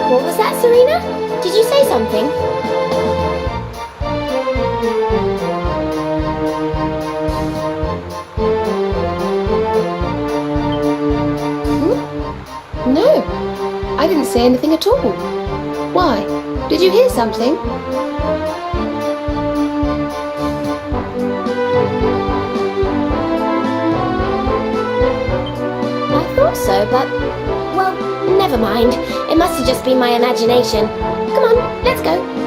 What was that, Serena? Did you say something? No, I didn't say anything at all. Why? Did you hear something? I thought so, but... well, never mind. It must have just been my imagination. Come on, let's go.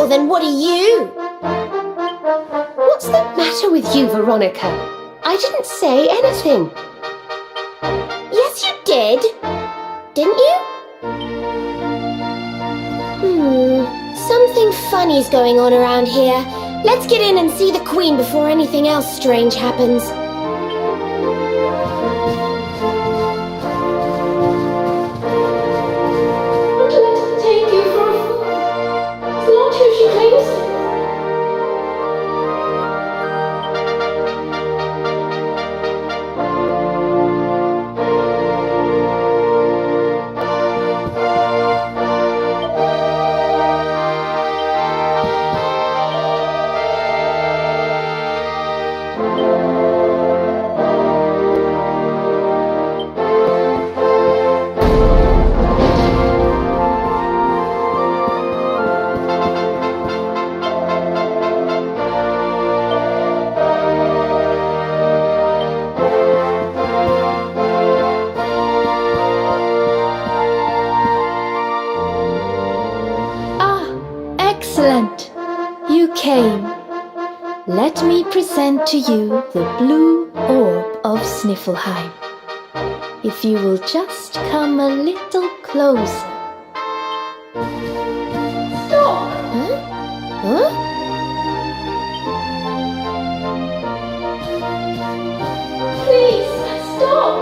Well, then what are you? What's the matter with you, Veronica? I didn't say anything. Yes, you did. Didn't you? Something funny's going on around here. Let's get in and see the Queen before anything else strange happens. Don't let her take you for a fool. It's not who she claims to be. Excellent! You came. Let me present to you the blue orb of Sniffelheim. If you will just come a little closer. Stop! Huh? Please, stop!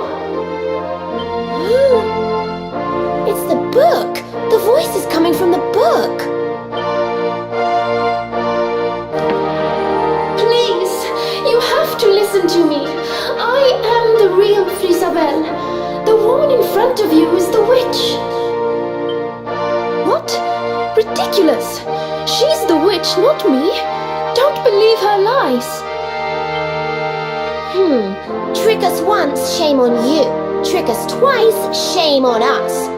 It's the book! The voice is coming from the book! Please, you have to listen to me. I am the real Frisabel. The woman in front of you is the witch. What? Ridiculous! She's the witch, not me. Don't believe her lies. Trick us once, shame on you. Trick us twice, shame on us.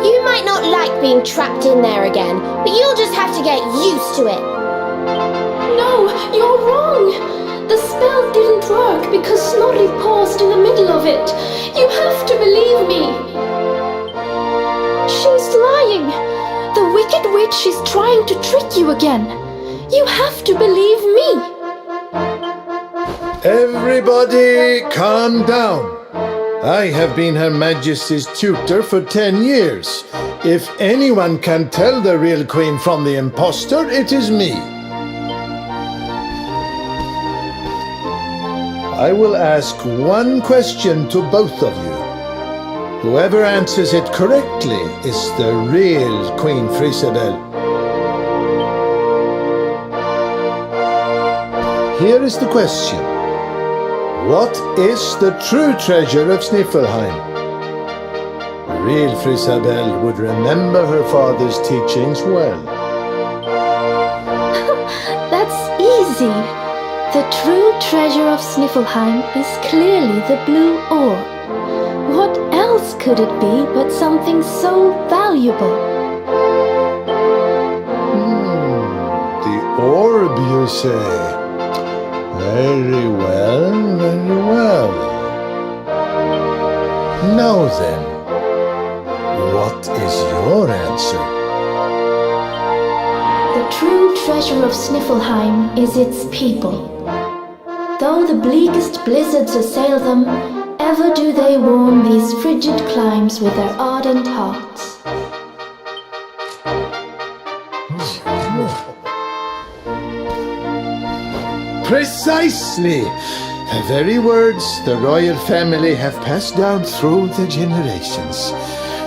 You might not like being trapped in there again, but you'll just have to get used to it. No, you're wrong. The spell didn't work because Snorri paused in the middle of it. You have to believe me. She's lying. The wicked witch is trying to trick you again. You have to believe me. Everybody, calm down. I have been Her Majesty's tutor for 10 years. If anyone can tell the real Queen from the impostor, it is me. I will ask one question to both of you. Whoever answers it correctly is the real Queen Frisabel. Here is the question. What is the true treasure of Sniffelheim? The real Frisabel would remember her father's teachings well. That's easy. The true treasure of Sniffelheim is clearly the blue orb. What else could it be but something so valuable? The orb, you say? Very well, very well. Now then, what is your answer? The true treasure of Sniffelheim is its people. Though the bleakest blizzards assail them, ever do they warm these frigid climes with their ardent hearts. Precisely! The very words the royal family have passed down through the generations.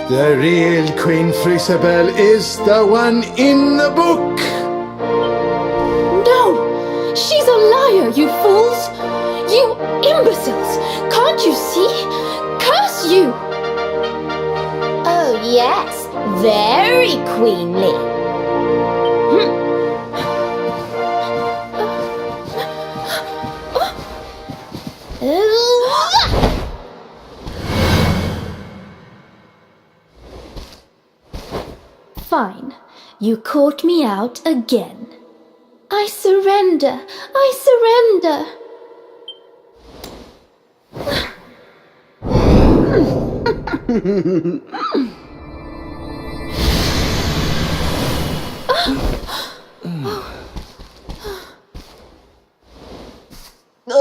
The real Queen Frisabel is the one in the book! No! She's a liar, you fools! You imbeciles! Can't you see? Curse you! Oh yes, very queenly. Fine. You caught me out again. I surrender. I surrender.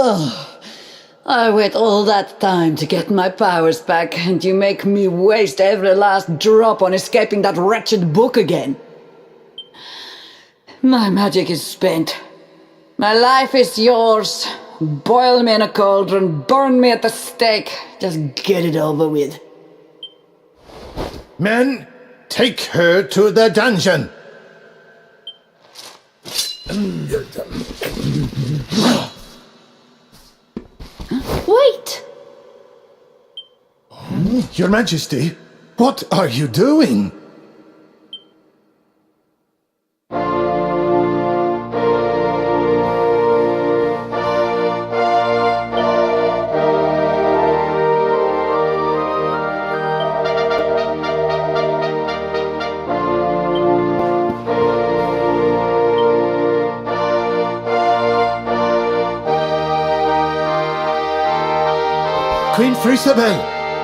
Ugh. I wait all that time to get my powers back, and you make me waste every last drop on escaping that wretched book again. My magic is spent. My life is yours. Boil me in a cauldron, burn me at the stake. Just get it over with. Men, take her to the dungeon. Wait! Your Majesty, what are you doing? Queen Frisabel,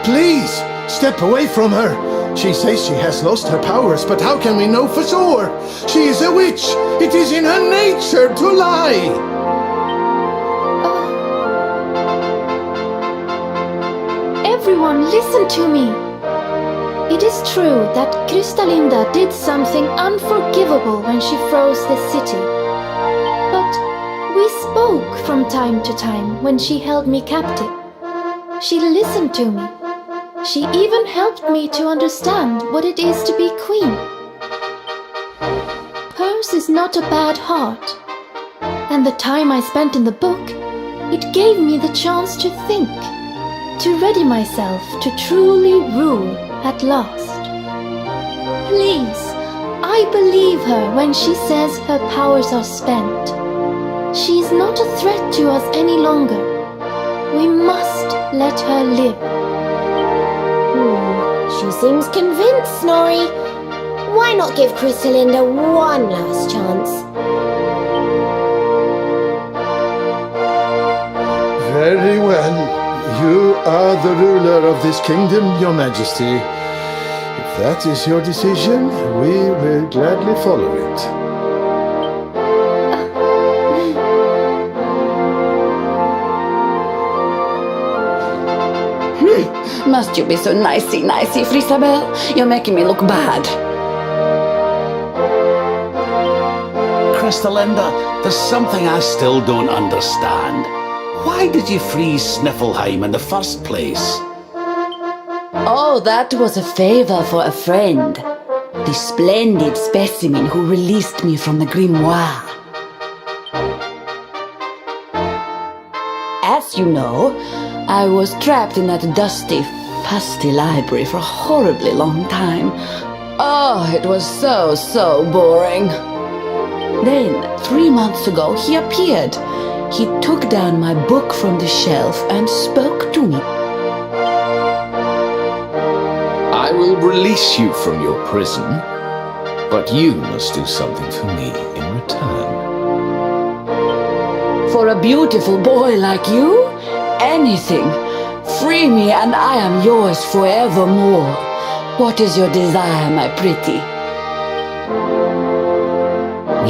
please, step away from her. She says she has lost her powers, but how can we know for sure? She is a witch. It is in her nature to lie. Everyone, listen to me. It is true that Krystalinda did something unforgivable when she froze the city. But we spoke from time to time when she held me captive. She listened to me. She even helped me to understand what it is to be queen. Hers is not a bad heart. And the time I spent in the book, it gave me the chance to think, to ready myself to truly rule at last. Please, I believe her when she says her powers are spent. She is not a threat to us any longer. We must let her live. She seems convinced, Snorri. Why not give Krystalinda one last chance? Very well. You are the ruler of this kingdom, Your Majesty. If that is your decision, we will gladly follow it. Must you be so nicey, Frisabel? You're making me look bad. Krystalinda, there's something I still don't understand. Why did you freeze Sniffelheim in the first place? Oh, that was a favor for a friend. The splendid specimen who released me from the grimoire. As you know, I was trapped in that dusty, fusty library for a horribly long time. Oh, it was so boring. Then, 3 months ago, he appeared. He took down my book from the shelf and spoke to me. I will release you from your prison, but you must do something for me in return. For a beautiful boy like you, anything. Free me and I am yours forevermore. What is your desire, my pretty?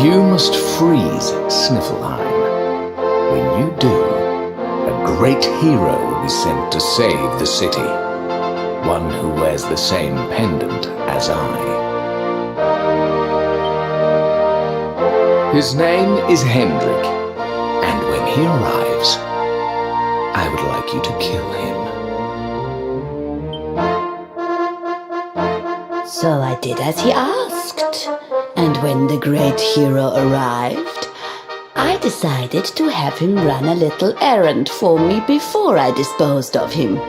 You must freeze Sniffelheim. When you do, a great hero will be sent to save the city. One who wears the same pendant as I. His name is Hendrik, and when he arrives, I would like you to kill him. So I did as he asked. And when the great hero arrived, I decided to have him run a little errand for me before I disposed of him.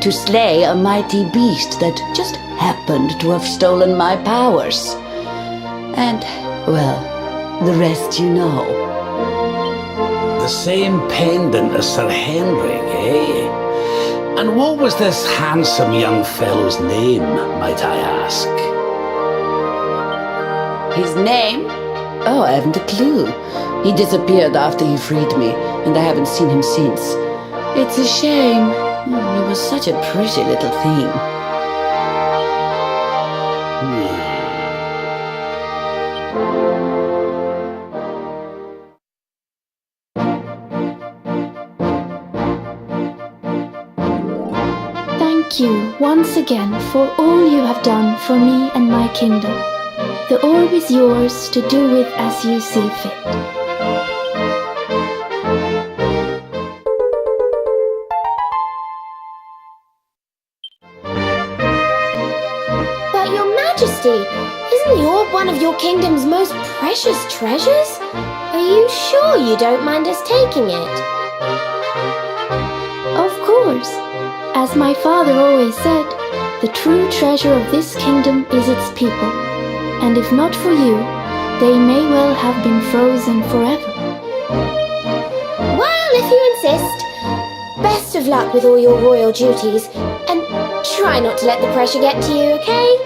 To slay a mighty beast that just happened to have stolen my powers. And, well, the rest you know. The same pendant as Sir Henrik, eh? And what was this handsome young fellow's name, might I ask? His name? Oh, I haven't a clue. He disappeared after he freed me, and I haven't seen him since. It's a shame. He was such a pretty little thing. once again for all you have done for me and my kingdom. The orb is yours to do with as you see fit. But Your Majesty, isn't the orb one of your kingdom's most precious treasures? Are you sure you don't mind us taking it? Of course. As my father always said, the true treasure of this kingdom is its people. And if not for you, they may well have been frozen forever. Well, if you insist. Best of luck with all your royal duties, and try not to let the pressure get to you, okay?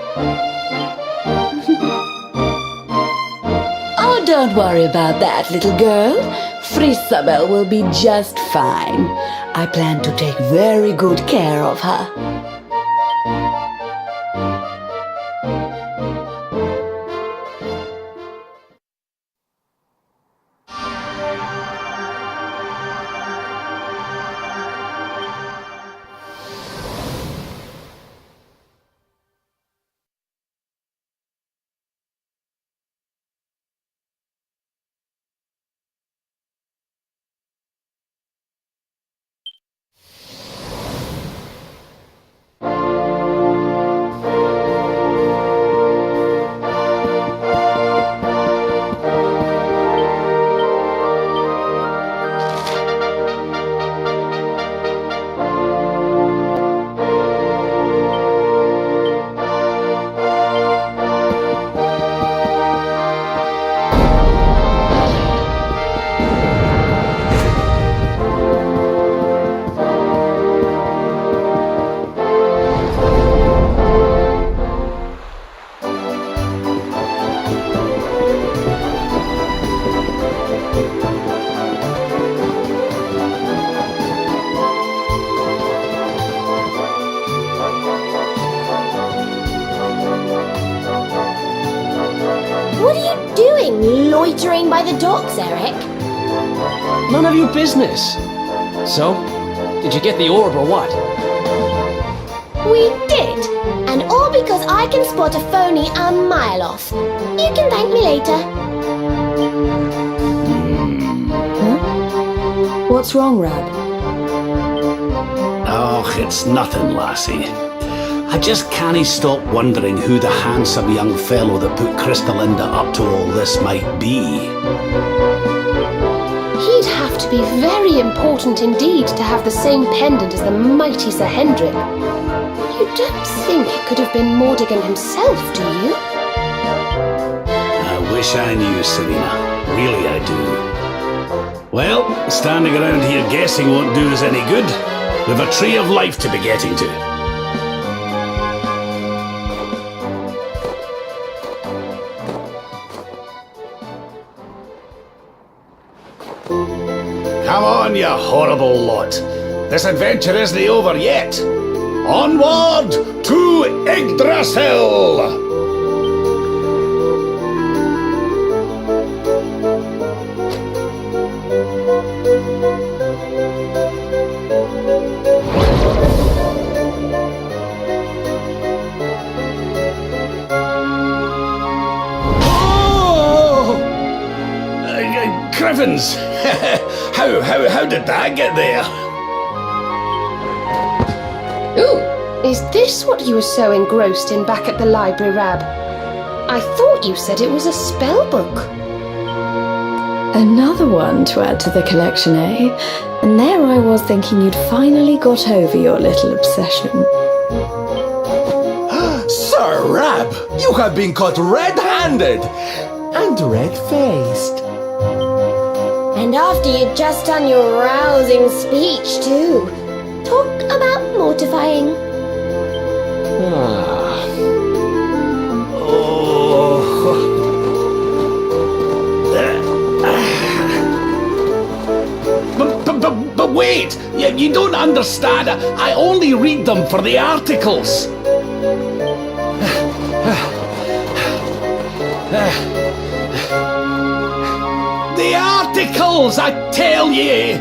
Oh, don't worry about that, little girl. Frisabel will be just fine. I plan to take very good care of her. What are you doing, loitering by the docks, Eric? None of your business. So, did you get the orb or what? We did, and all because I can spot a phony a mile off. You can thank me later. What's wrong, Rab? Oh, it's nothing, lassie. I just can't stop wondering who the handsome young fellow that put Crystalinda up to all this might be. He'd have to be very important indeed to have the same pendant as the mighty Sir Hendrik. You don't think it could have been Mordigan himself, do you? I wish I knew, Serena. Really, I do. Well, standing around here guessing won't do us any good. We've a tree of life to be getting to. Come on, you horrible lot. This adventure isn't over yet. Onward to Yggdrasil! Crivens! how did that get there? Ooh, is this what you were so engrossed in back at the library, Rab? I thought you said it was a spell book. Another one to add to the collection, eh? And there I was thinking you'd finally got over your little obsession. Sir Rab, you have been caught red-handed and red-faced. And after you'd just done your rousing speech, too. Talk about mortifying. But wait! You don't understand. I only read them for the articles. The articles, I tell ye!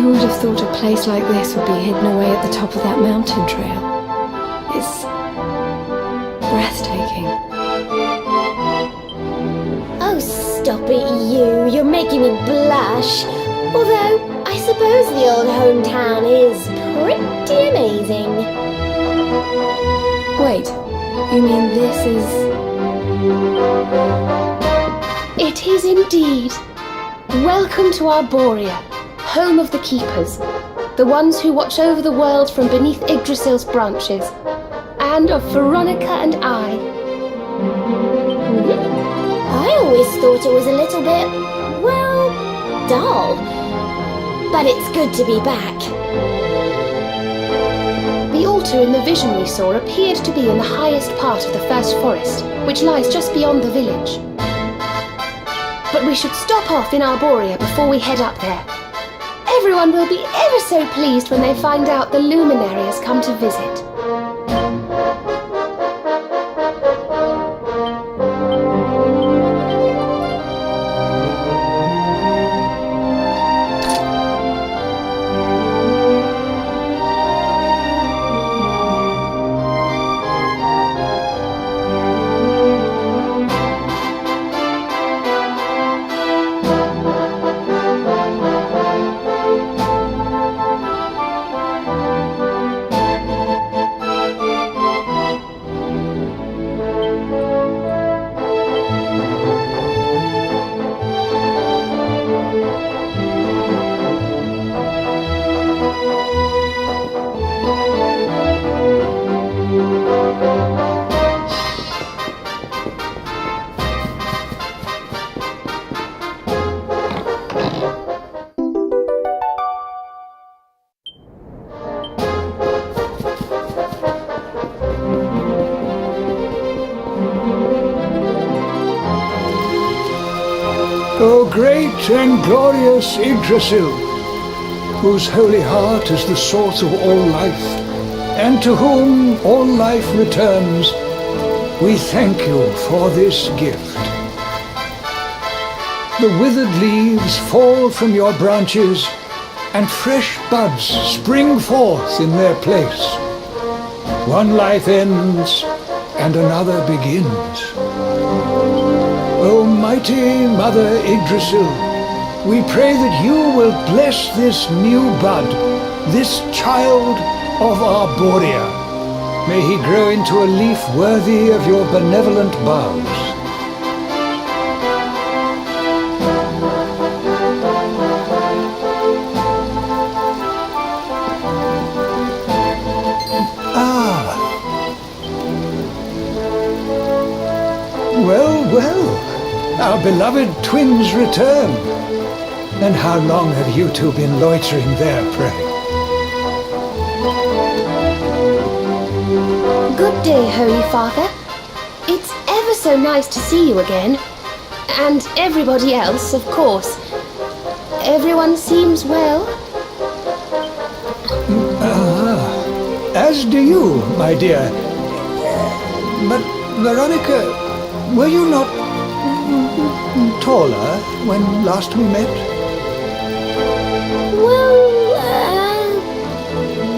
Who would have thought a place like this would be hidden away at the top of that mountain trail? It's breathtaking. Oh, stop it, you. You're making me blush. Although, I suppose the old hometown is pretty amazing. Wait, you mean this is... It is indeed. Welcome to Arborea, home of the Keepers, the ones who watch over the world from beneath Yggdrasil's branches, and of Veronica and I. I always thought it was a little bit, well, dull. But it's good to be back. The altar in the vision we saw appeared to be in the highest part of the first forest, which lies just beyond the village. But we should stop off in Arborea before we head up there. Everyone will be ever so pleased when they find out the luminary has come to visit. O great and glorious Yggdrasil, whose holy heart is the source of all life, and to whom all life returns, we thank you for this gift. The withered leaves fall from your branches, and fresh buds spring forth in their place. One life ends, and another begins. O mighty Mother Yggdrasil, we pray that you will bless this new bud, this child of Arborea. May he grow into a leaf worthy of your benevolent boughs. Well, our beloved twins return. And how long have you two been loitering there, pray? Good day, Holy Father. It's ever so nice to see you again. And everybody else, of course. Everyone seems well. As do you, my dear. But, Veronica, were you not taller when last we met? Well,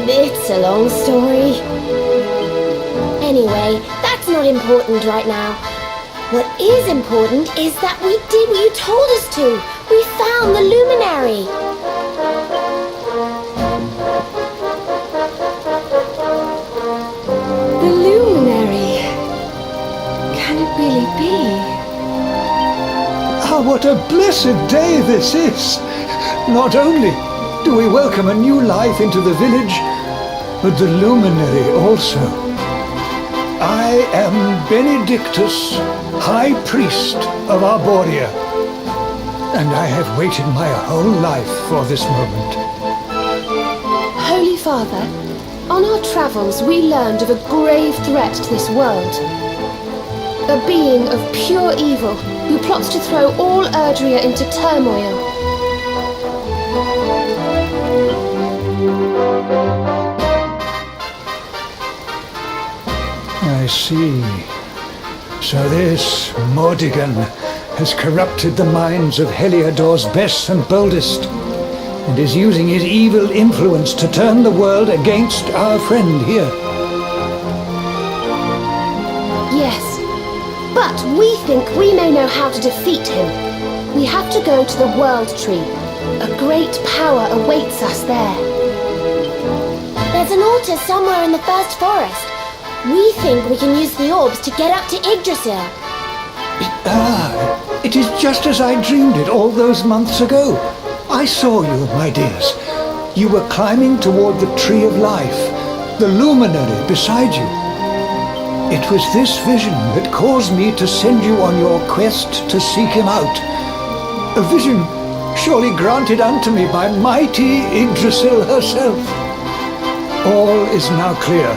it's a long story. Anyway, that's not important right now. What is important is that we did what you told us to. We found the luminary. The luminary. Can it really be? Ah, what a blessed day this is! Not only do we welcome a new life into the village, but the luminary also. I am Benedictus, High Priest of Arborea, and I have waited my whole life for this moment. Holy Father, on our travels we learned of a grave threat to this world. A being of pure evil who plots to throw all Erdrea into turmoil. I see. So this Mordigan has corrupted the minds of Heliodor's best and boldest. and is using his evil influence to turn the world against our friend here. Yes, but we think we may know how to defeat him. We have to go to the World Tree. A great power awaits us there. There's an altar somewhere in the first forest. We think we can use the orbs to get up to Yggdrasil. It is just as I dreamed it all those months ago. I saw you, my dears. You were climbing toward the Tree of Life, the luminary beside you. It was this vision that caused me to send you on your quest to seek him out. A vision surely granted unto me by mighty Yggdrasil herself. All is now clear.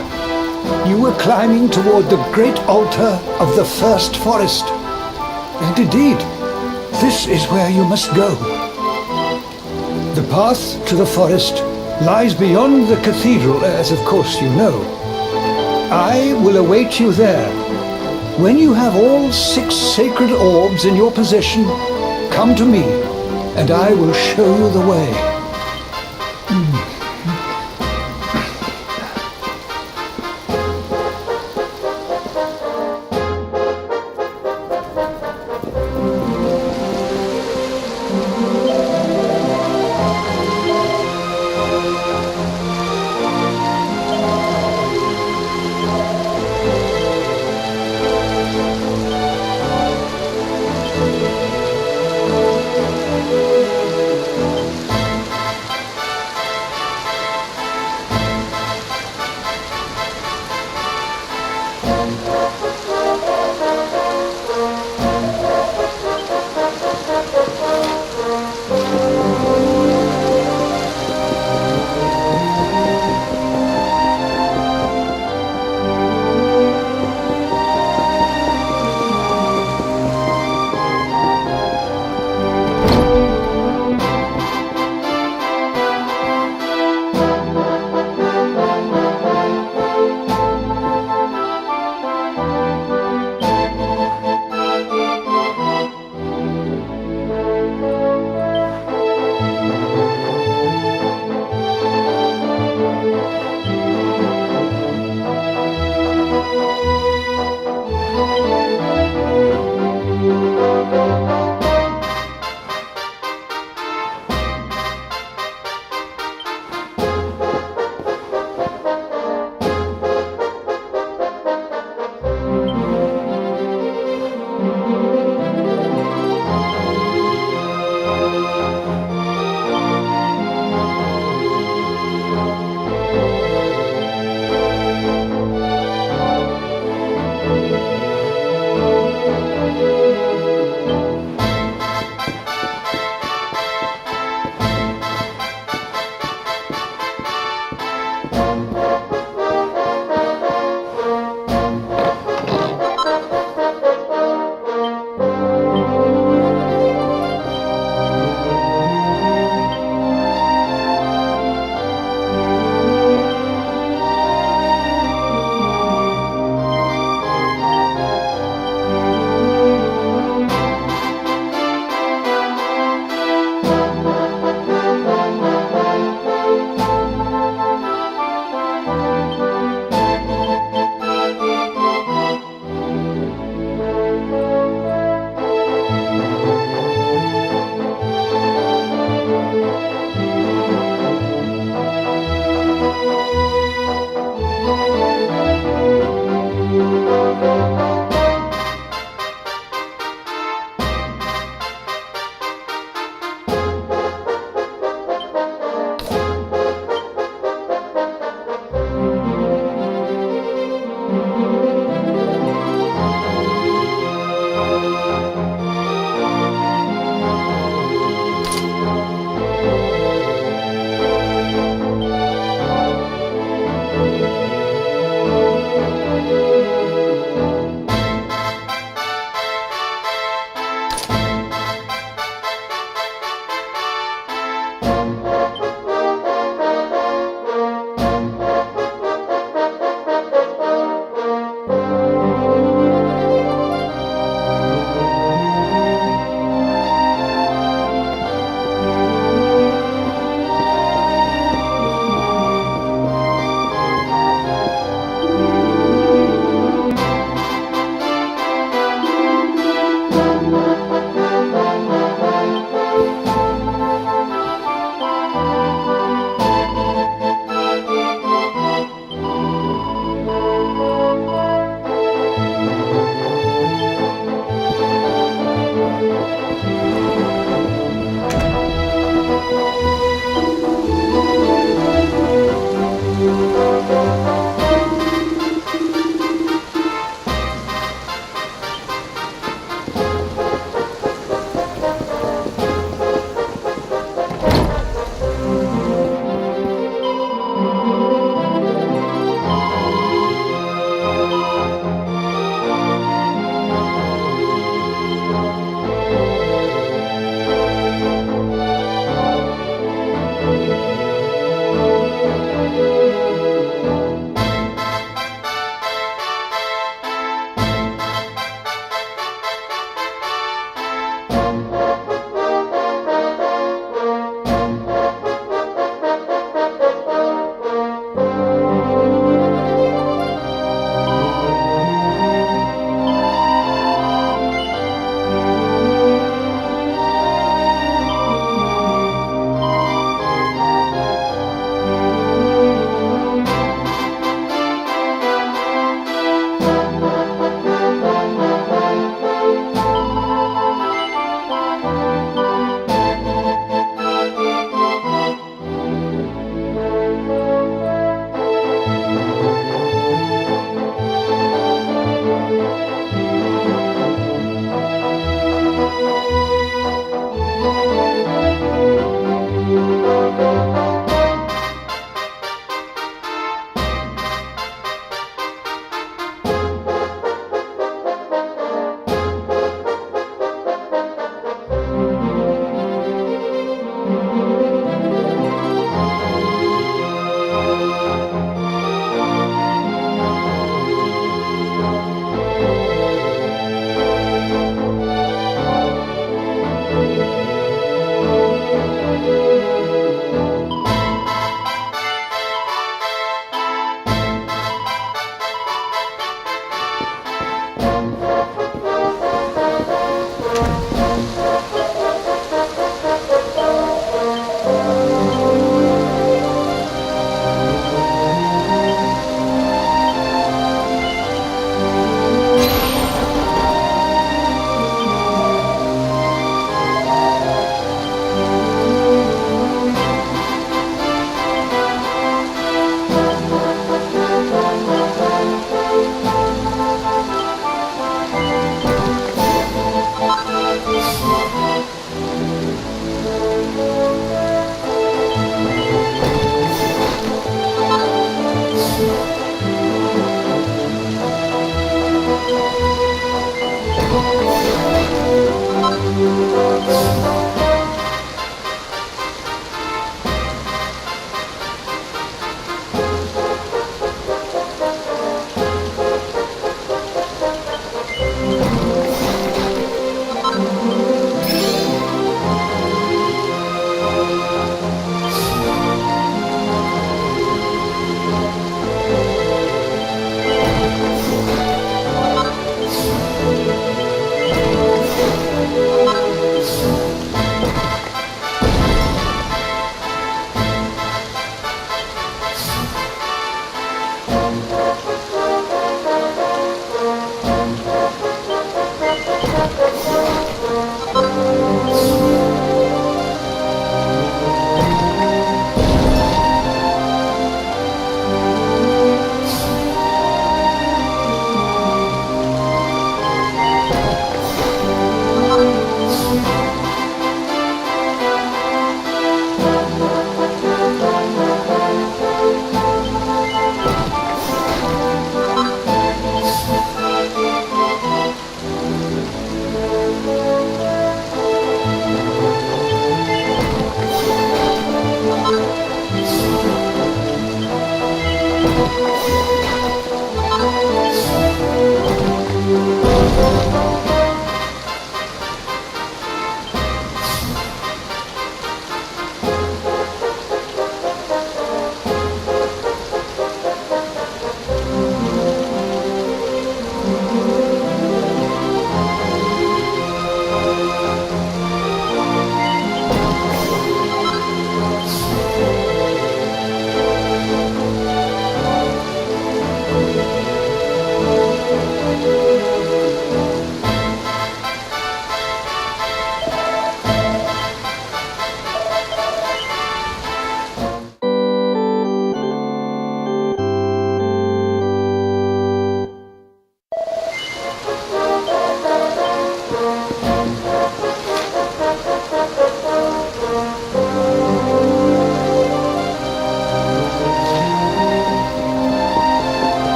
You were climbing toward the great altar of the first forest. And indeed, this is where you must go. The path to the forest lies beyond the cathedral, as of course you know. I will await you there. When you have all 6 sacred orbs in your possession, come to me, and I will show you the way.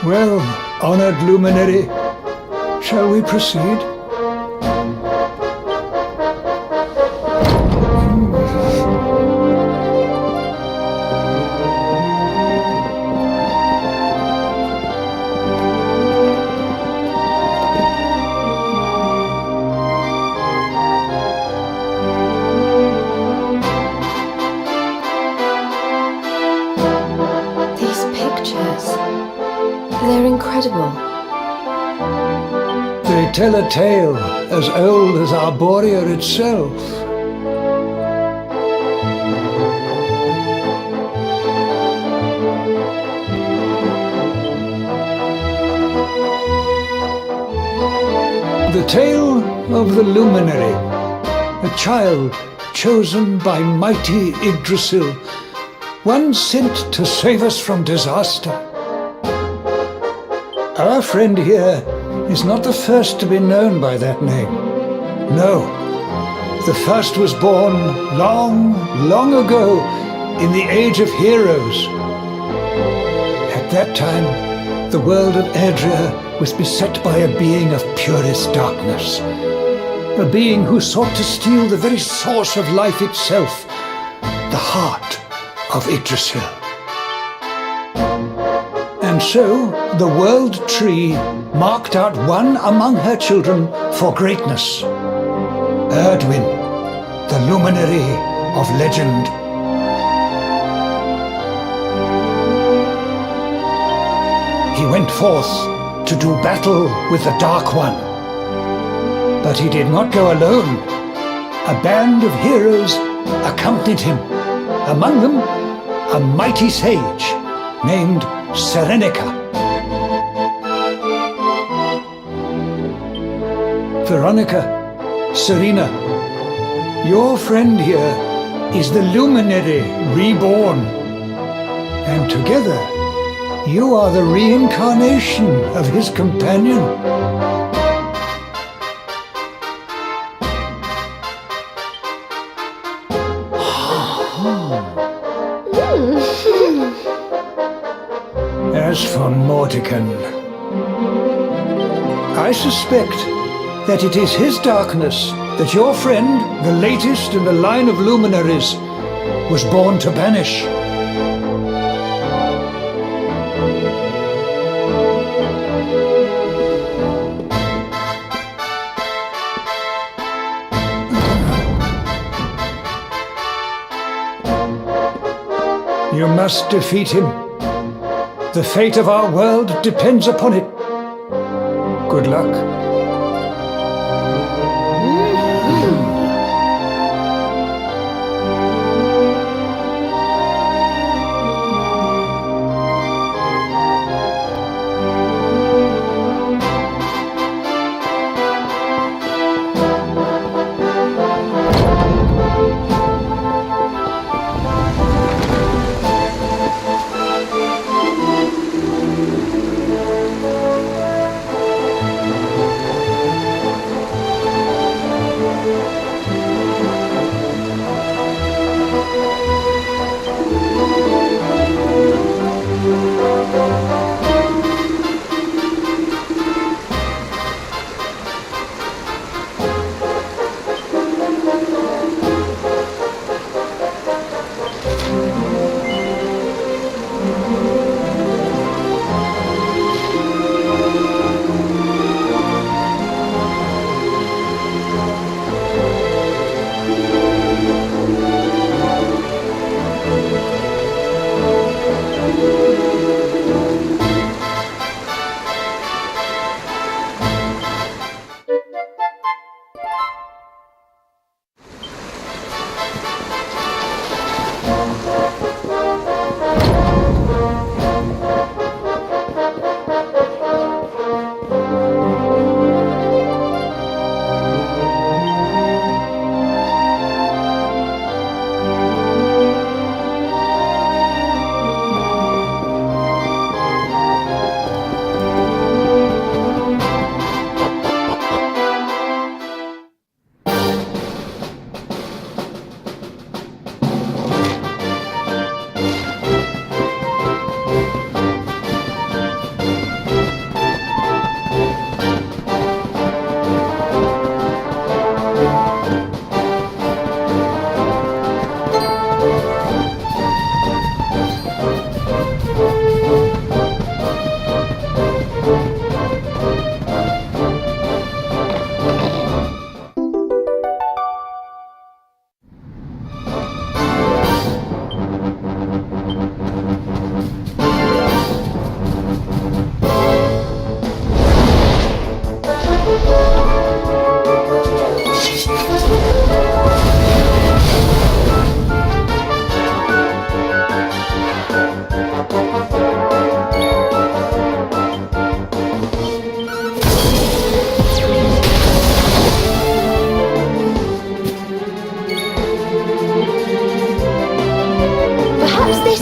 Well, honored luminary, shall we proceed? These pictures, they're incredible. They tell a tale as old as Arborea itself. The tale of the luminary, a child chosen by mighty Yggdrasil, one sent to save us from disaster. Our friend here is not the first to be known by that name. No, the first was born long, long ago in the Age of Heroes. At that time, the world of Adria was beset by a being of purest darkness, a being who sought to steal the very source of life itself, the heart of Yggdrasil. And so, the World Tree marked out one among her children for greatness. Erdwin, the luminary of legend. He went forth to do battle with the Dark One. But he did not go alone. A band of heroes accompanied him. Among them, a mighty sage named Serenica. Veronica, Serena, your friend here is the luminary reborn. And together, you are the reincarnation of his companion. As for Mortican, I suspect that it is his darkness that your friend, the latest in the line of luminaries, was born to banish. You must defeat him. The fate of our world depends upon it. Good luck.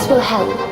Will help.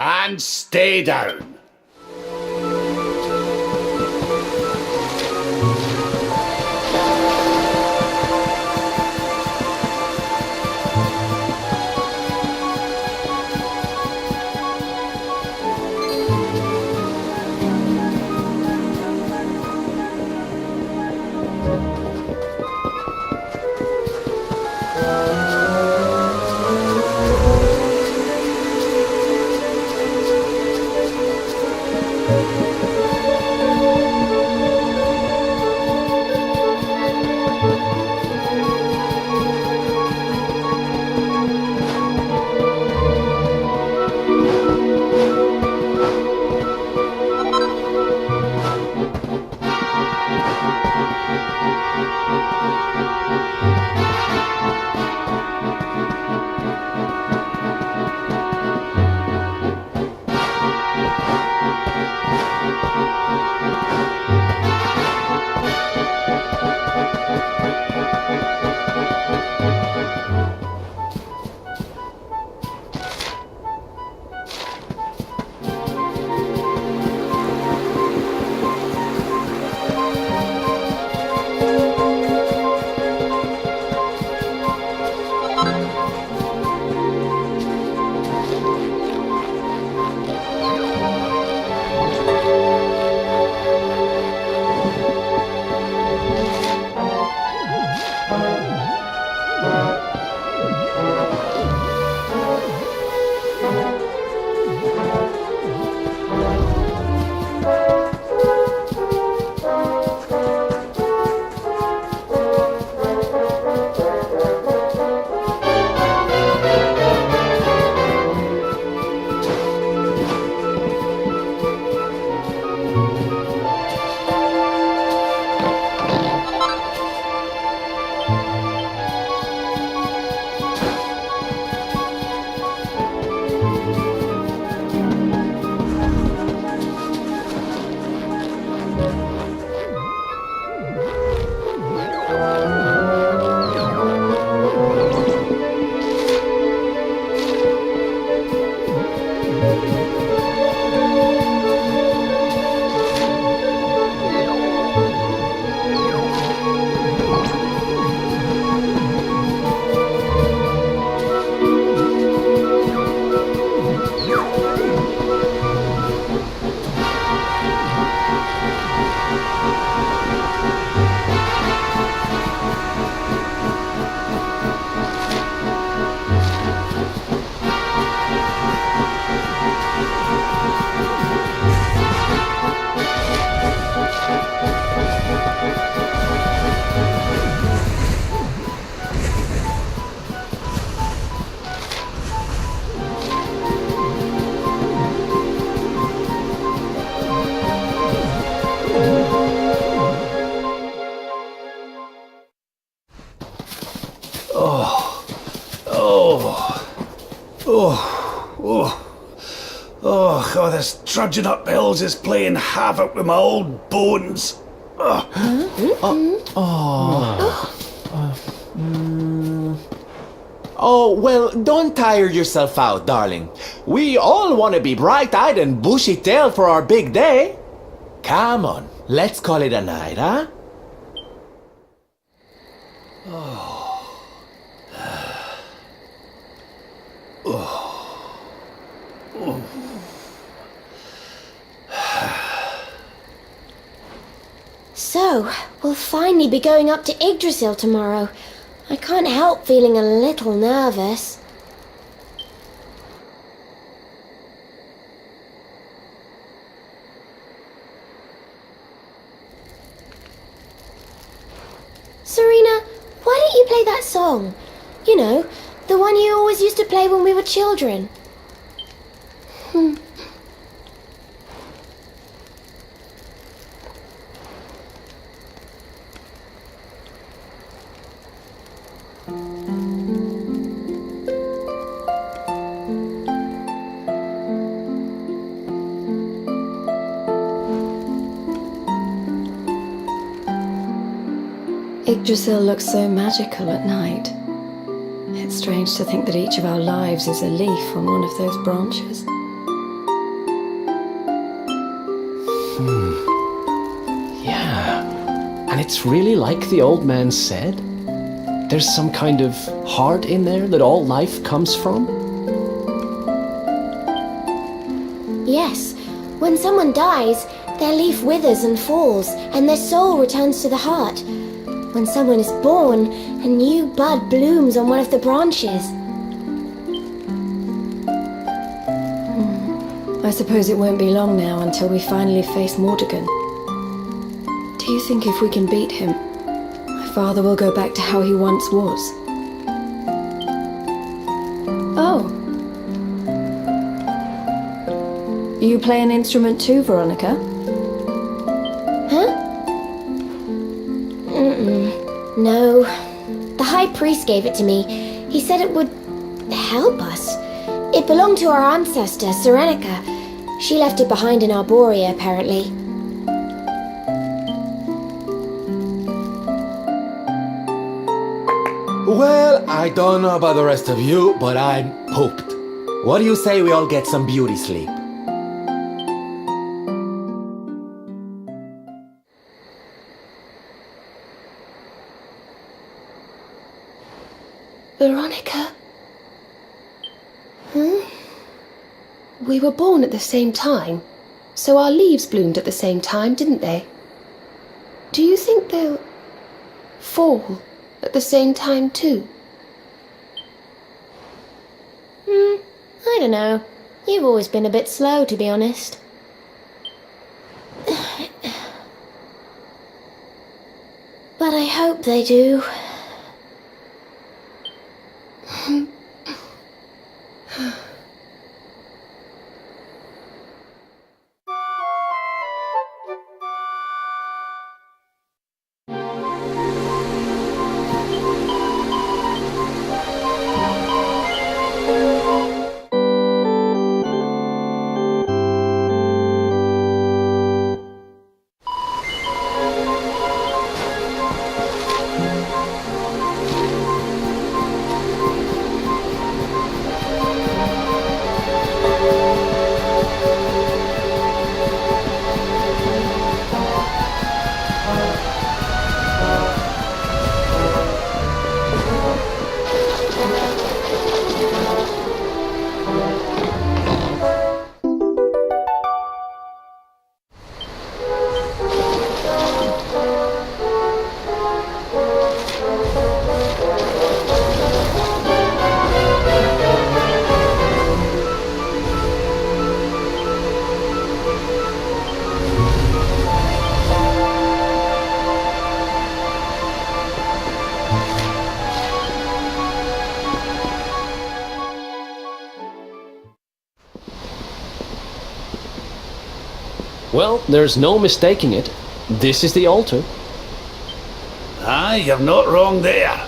And stay down. Oh, this trudging up hills is playing havoc with my old bones. Oh, well, don't tire yourself out, darling. We all want to be bright-eyed and bushy-tailed for our big day. Come on, let's call it a night, huh? So, we'll finally be going up to Yggdrasil tomorrow. I can't help feeling a little nervous. Serena, why don't you play play that song? You know, the one you always used to play when we were children. Yggdrasil looks so magical at night. It's strange to think that each of our lives is a leaf on one of those branches. Yeah. And it's really like the old man said? There's some kind of heart in there that all life comes from? Yes, when someone dies, their leaf withers and falls, and their soul returns to the heart. When someone is born, a new bud blooms on one of the branches. I suppose it won't be long now until we finally face Mordegon. Do you think if we can beat him, my father will go back to how he once was? Oh. You play an instrument too, Veronica? Huh? No. The High Priest gave it to me. He said it would help us. It belonged to our ancestor, Serenica. She left it behind in Arborea, apparently. Well, I don't know about the rest of you, but I'm pooped. What do you say we all get some beauty sleep? Veronica? We were born at the same time, so our leaves bloomed at the same time, didn't they? Do you think they'll fall at the same time too? I don't know. You've always been a bit slow, to be honest. But I hope they do. Well, there's no mistaking it. This is the altar. Aye, you're not wrong there.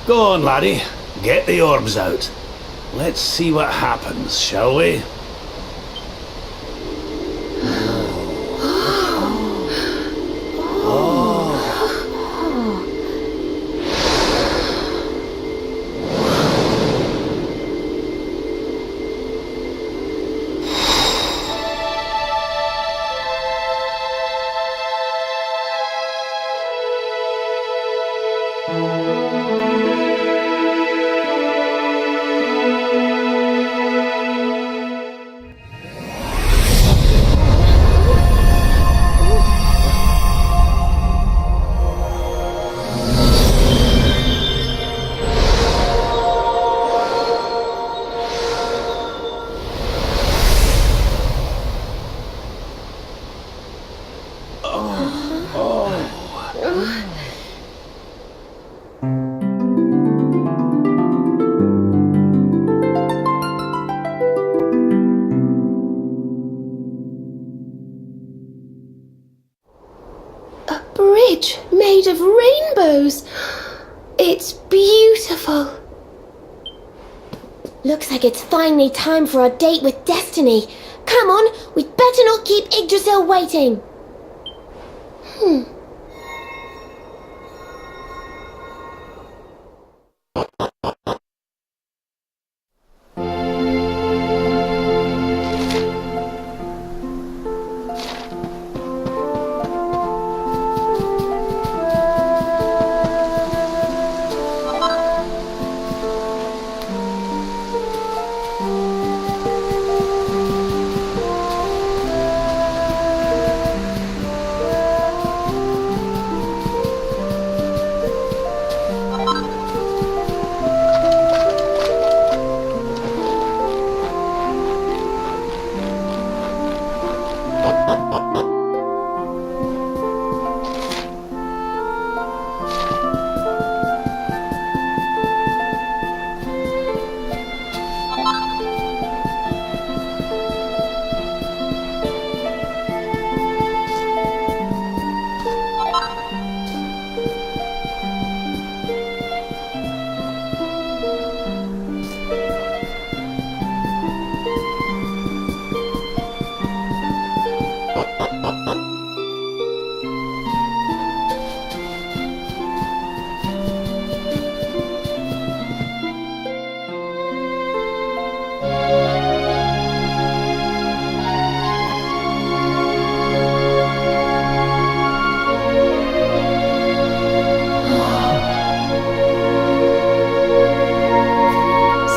Go on, laddie. Get the orbs out. Let's see what happens, shall we? made of rainbows. It's beautiful. Looks like it's finally time for our date with Destiny. Come on, we'd better not keep Yggdrasil waiting.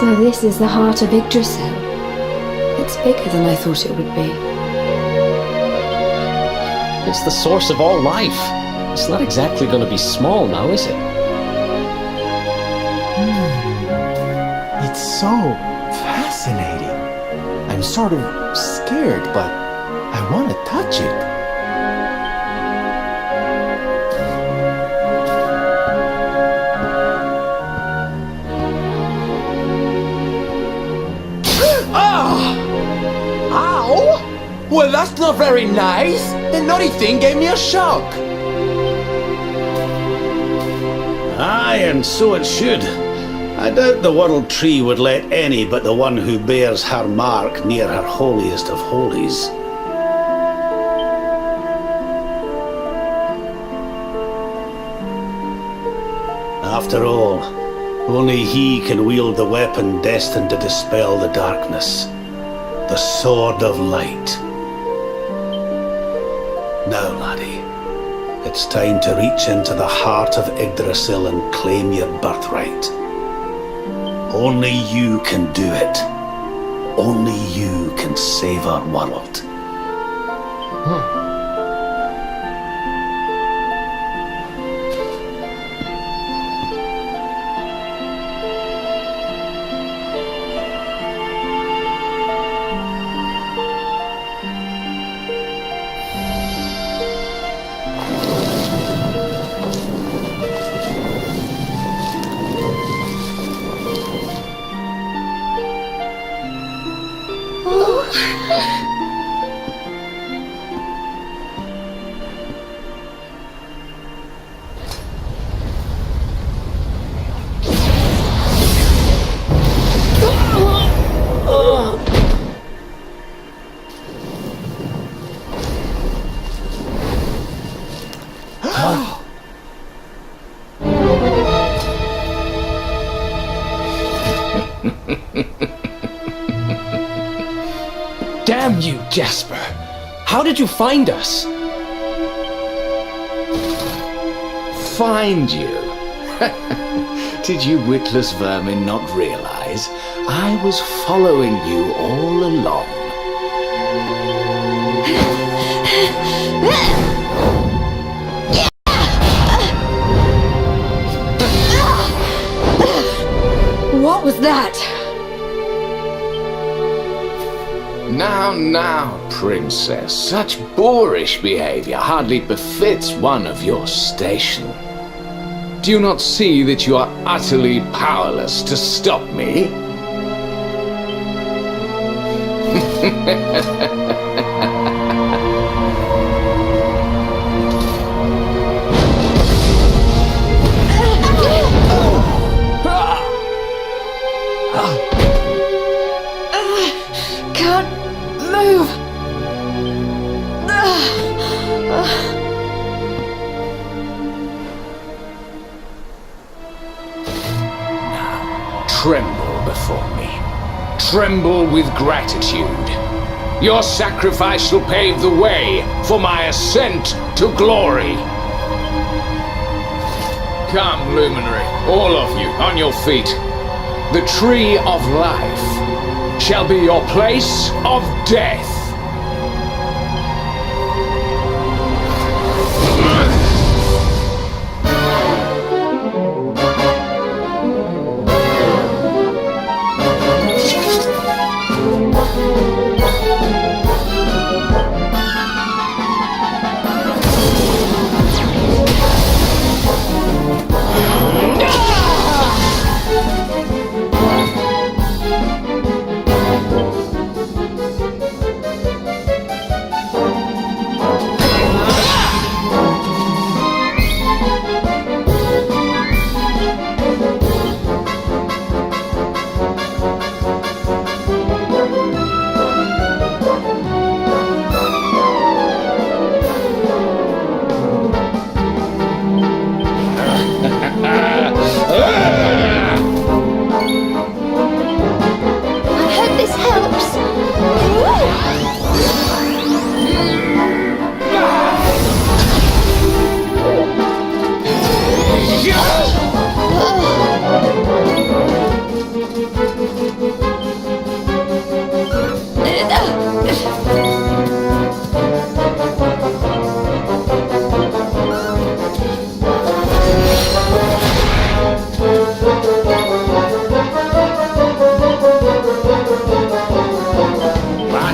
So this is the heart of Yggdrasil. It's bigger than I thought it would be. It's the source of all life. It's not exactly going to be small now, is it? It's so fascinating. I'm sort of scared, but I want to touch it. Well, that's not very nice. The naughty thing gave me a shock. Aye, and so it should. I doubt the World Tree would let any but the one who bears her mark near her holiest of holies. After all, only he can wield the weapon destined to dispel the darkness. The Sword of Light. Now, laddie, it's time to reach into the heart of Yggdrasil and claim your birthright. Only you can do it. Only you can save our world. Damn you, Jasper! How did you find us? Find you? Did you witless vermin not realize I was following you all along? What was that? Now, princess, such boorish behavior hardly befits one of your station. Do you not see that you are utterly powerless to stop me? tremble before me. Tremble with gratitude. Your sacrifice shall pave the way for my ascent to glory. Come, luminary, all of you, on your feet. The tree of life shall be your place of death.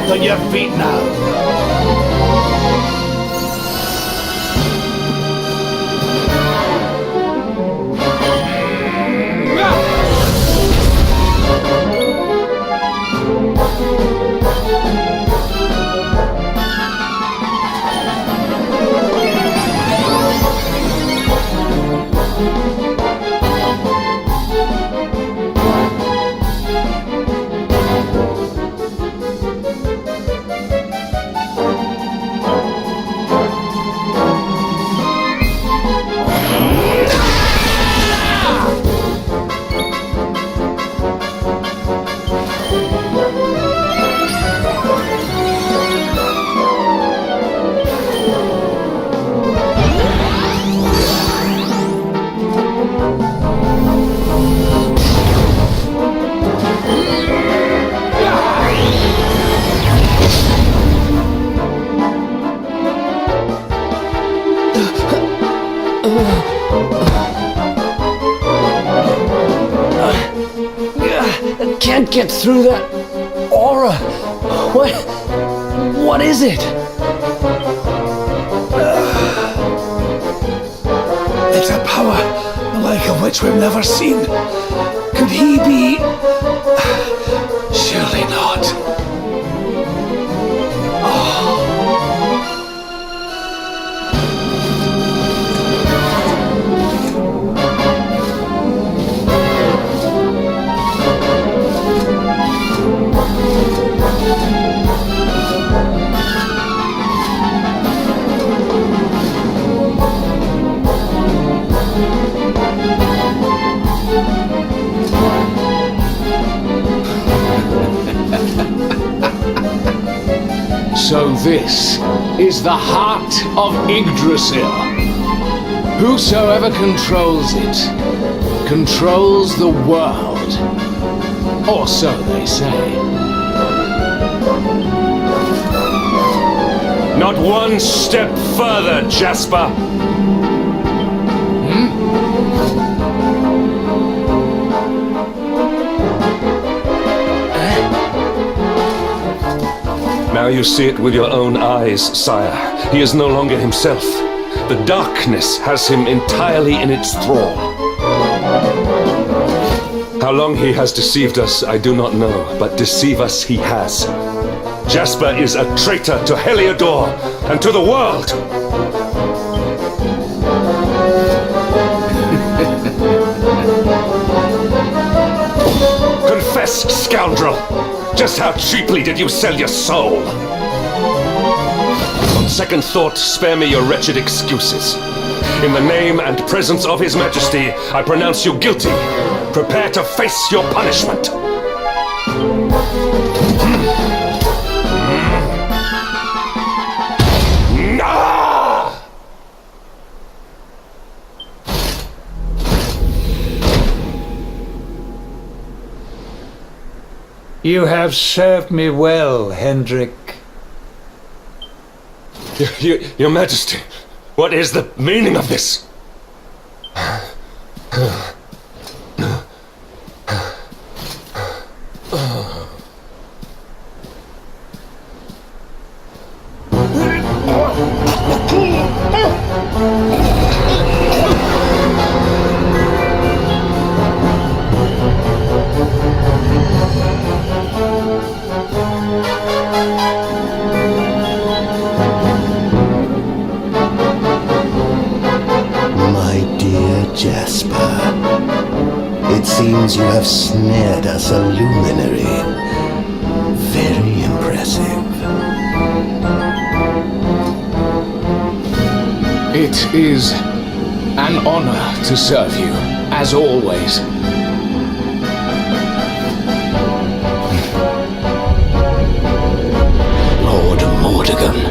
On your feet now. Can't get through that aura. What is it? It's a power, the like of which we've never seen. Could he be... Surely not. So this is the heart of Yggdrasil. Whosoever controls it, controls the world. Or so they say. Not one step further, Jasper! Now you see it with your own eyes, sire. He is no longer himself. The darkness has him entirely in its thrall. How long he has deceived us, I do not know, but deceive us he has. Jasper is a traitor to Heliodor and to the world! Confess, scoundrel! Just how cheaply did you sell your soul? On second thought, spare me your wretched excuses. in the name and presence of His Majesty, I pronounce you guilty. Prepare to face your punishment. You have served me well, Hendrik. Your Majesty, what is the meaning of this? Jasper, it seems you have snared us a luminary. Very impressive. It is an honor to serve you, as always. Lord Mordegon.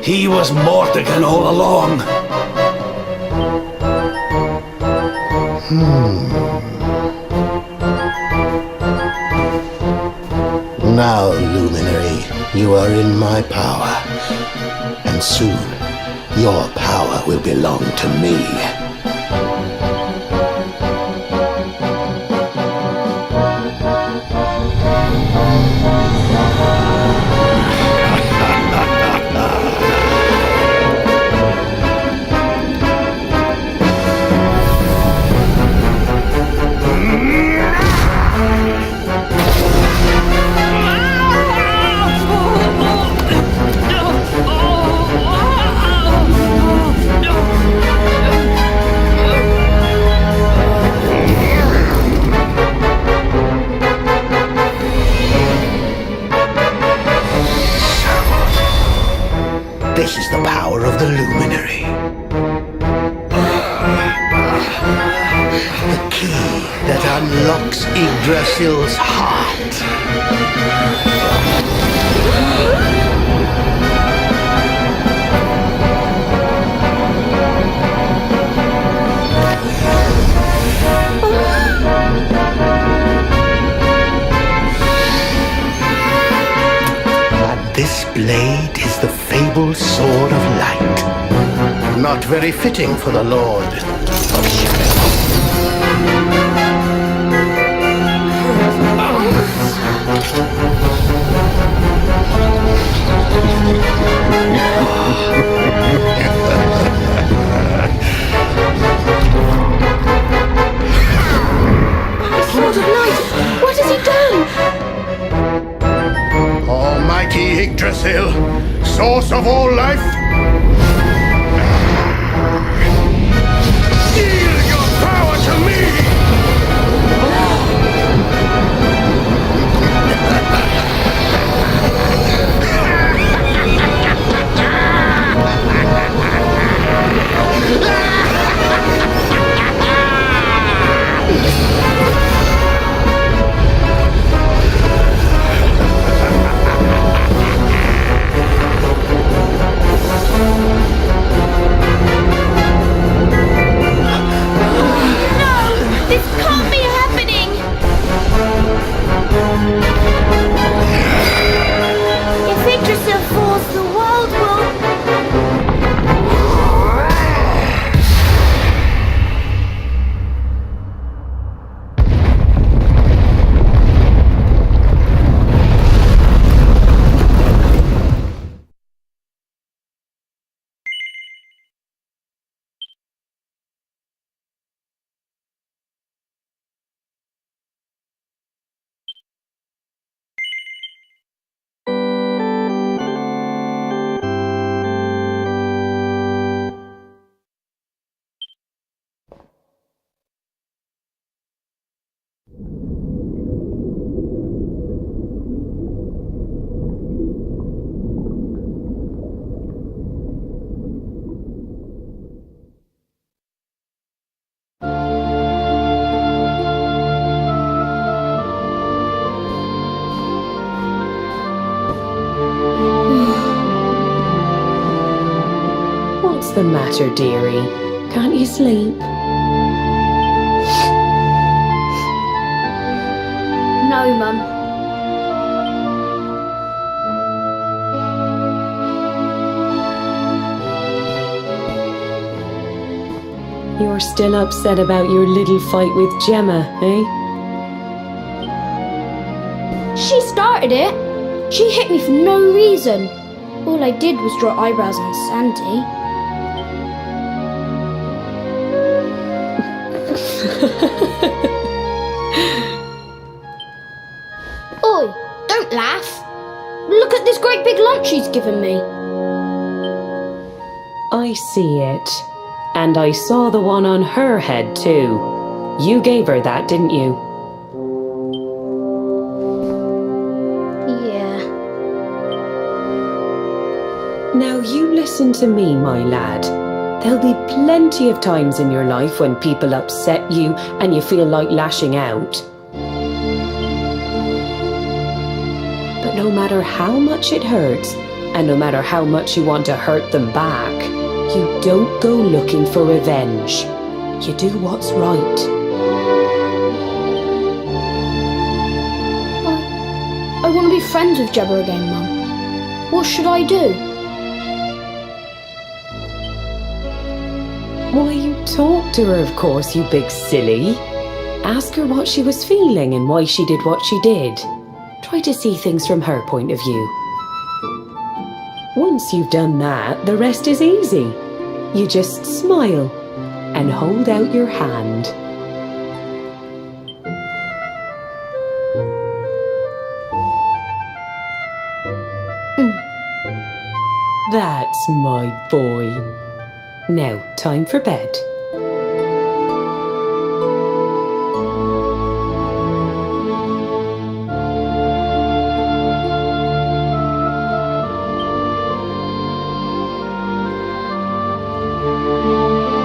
He was Mordegon all along. Now, Luminary, you are in my power. And soon, your power will belong to me. This is the power of the Luminary. The key that unlocks Yggdrasil's heart. And this blade is the fabled sword of light. Not very fitting for the Lord of Shadow. Sword of light! What has he done? Almighty Yggdrasil, source of all life. the matter, dearie? Can't you sleep? No, Mum. You're still upset about your little fight with Gemma, eh? She started it. She hit me for no reason. All I did was draw eyebrows on Sandy. Oi, don't laugh. Look at this great big lunch she's given me. I see it. And I saw the one on her head too. You gave her that, didn't you? Yeah. Now you listen to me, my lad. There'll be plenty of times in your life when people upset you and you feel like lashing out. But no matter how much it hurts, and no matter how much you want to hurt them back, you don't go looking for revenge. You do what's right. I want to be friends with Gemma again, Mum. What should I do? Why, you talk to her, of course, you big silly. Ask her what she was feeling and why she did what she did. Try to see things from her point of view. Once you've done that, the rest is easy. You just smile and hold out your hand. That's my boy. Now, time for bed.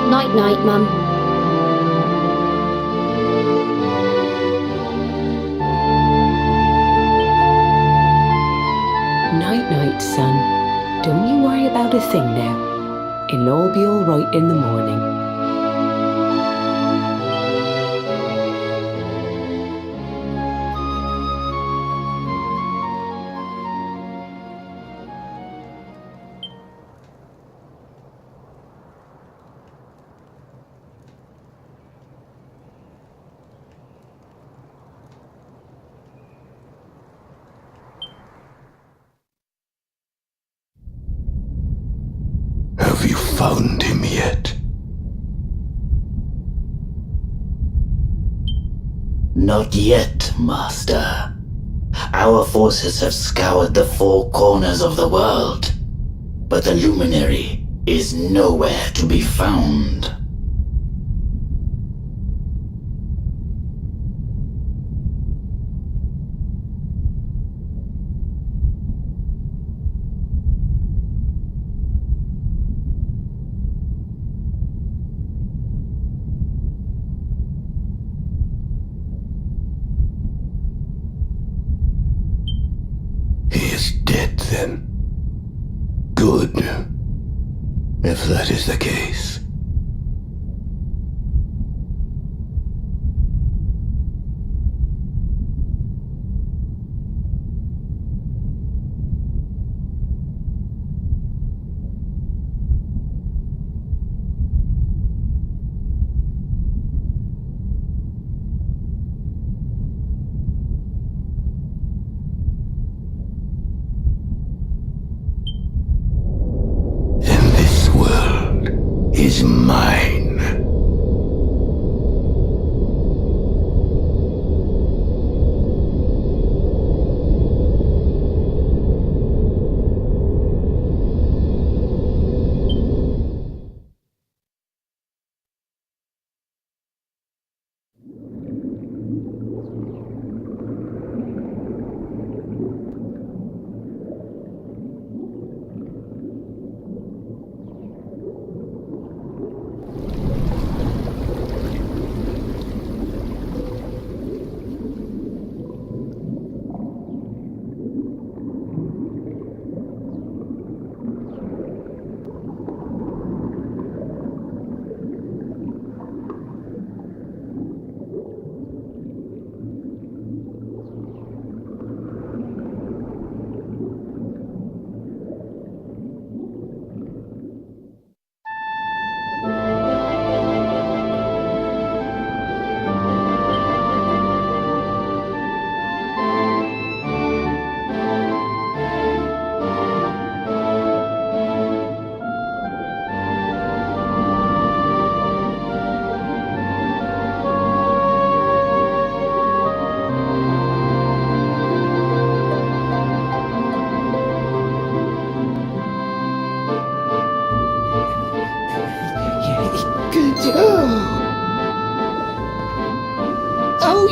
Night-night, Mum. Night-night, son. Don't you worry about a thing now. It'll all be all right in the morning. Have you found him yet? Not yet, Master. Our forces have scoured the four corners of the world, but the luminary is nowhere to be found. He is dead, then. Good. If that is the case. Is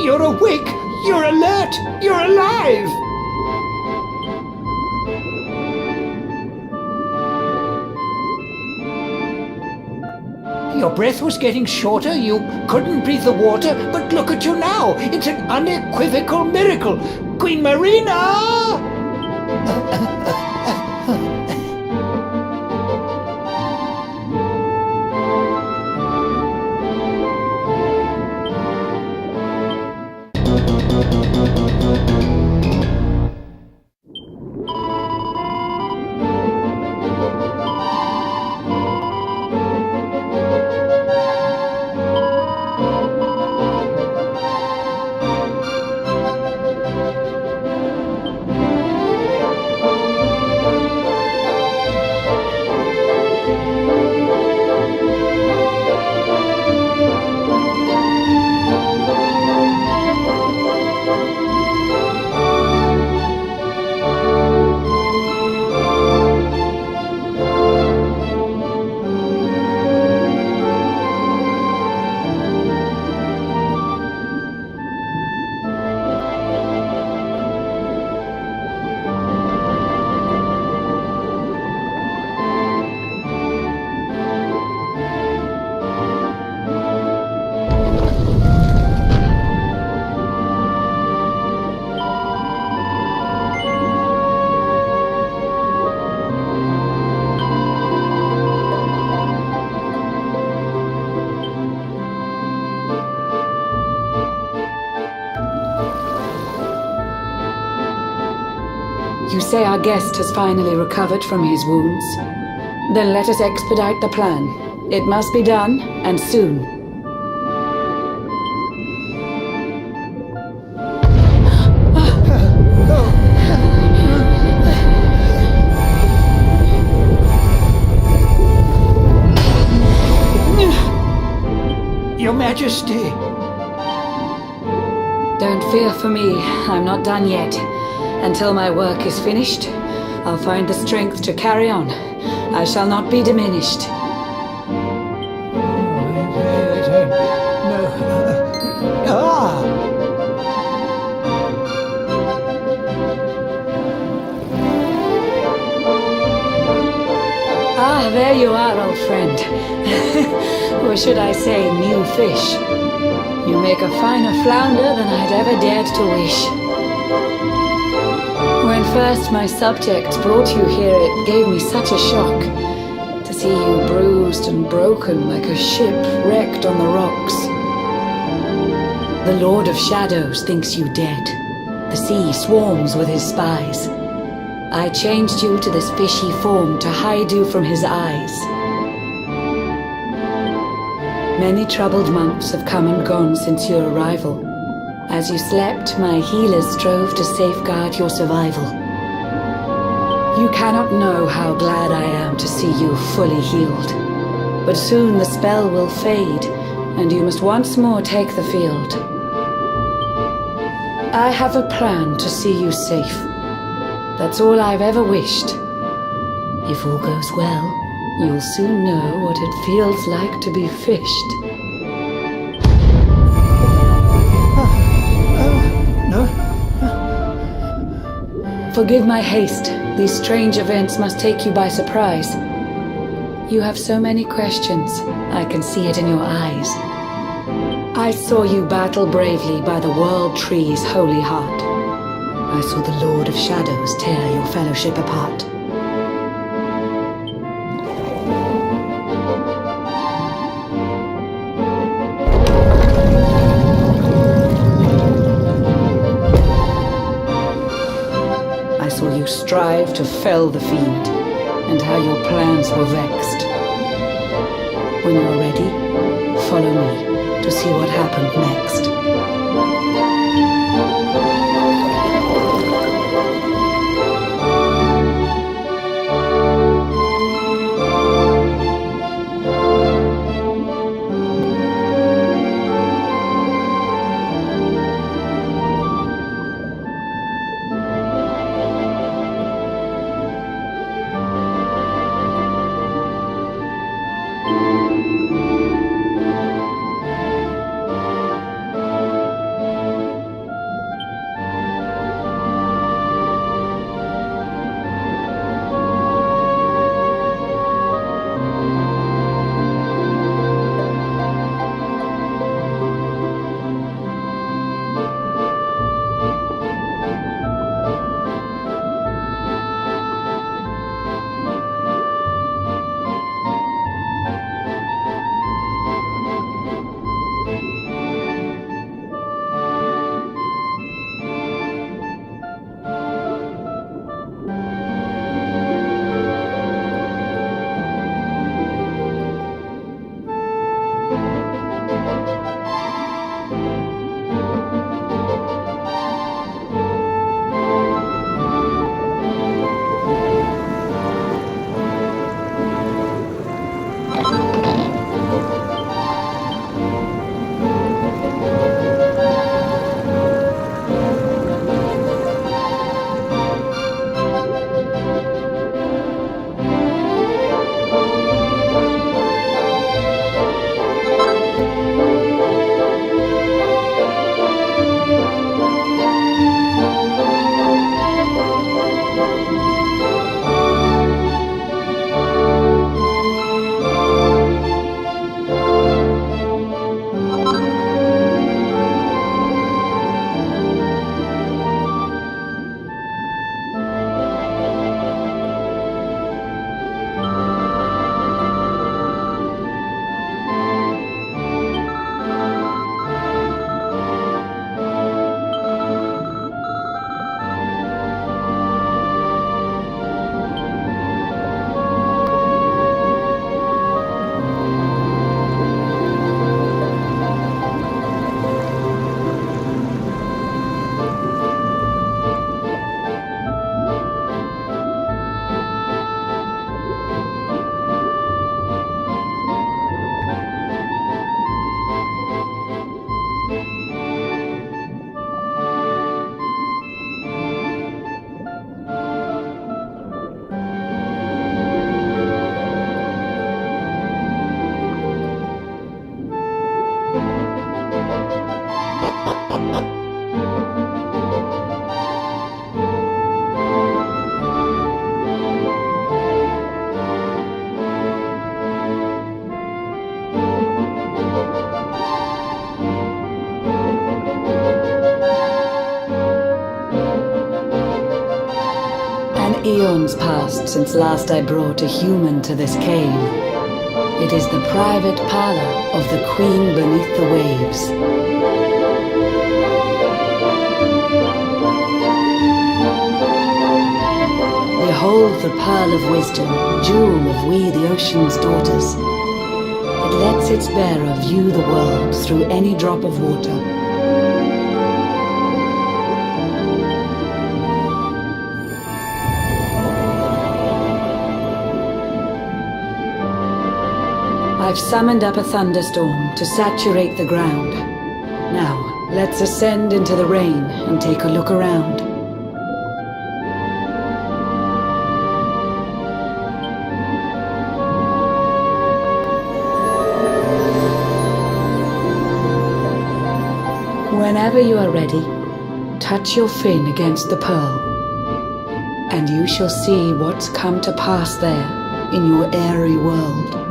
You're awake! You're alert! You're alive! Your breath was getting shorter, you couldn't breathe the water, but look at you now! It's an unequivocal miracle! Queen Marina! You say our guest has finally recovered from his wounds? Then let us expedite the plan. It must be done, and soon. Your Majesty! Don't fear for me. I'm not done yet. Until my work is finished, I'll find the strength to carry on. I shall not be diminished. Ah, there you are, old friend. Or should I say, new fish. You make a finer flounder than I'd ever dared to wish. When first my subjects brought you here, it gave me such a shock to see you bruised and broken like a ship wrecked on the rocks. The Lord of Shadows thinks you dead. The sea swarms with his spies. I changed you to this fishy form to hide you from his eyes. Many troubled months have come and gone since your arrival. As you slept, my healers strove to safeguard your survival. You cannot know how glad I am to see you fully healed. But soon the spell will fade, and you must once more take the field. I have a plan to see you safe. That's all I've ever wished. If all goes well, you'll soon know what it feels like to be fished. Forgive my haste. These strange events must take you by surprise. You have so many questions. I can see it in your eyes. I saw you battle bravely by the World Tree's holy heart. I saw the Lord of Shadows tear your fellowship apart. Strive to fell the fiend, and how your plans were vexed. When you're ready, follow me to see what happened next. Eons passed since last I brought a human to this cave. It is the private parlor of the Queen beneath the waves. Behold the pearl of wisdom, jewel of we the ocean's daughters. It lets its bearer view the world through any drop of water. I've summoned up a thunderstorm to saturate the ground. Now, let's ascend into the rain and take a look around. Whenever you are ready, touch your fin against the pearl, and you shall see what's come to pass there in your airy world.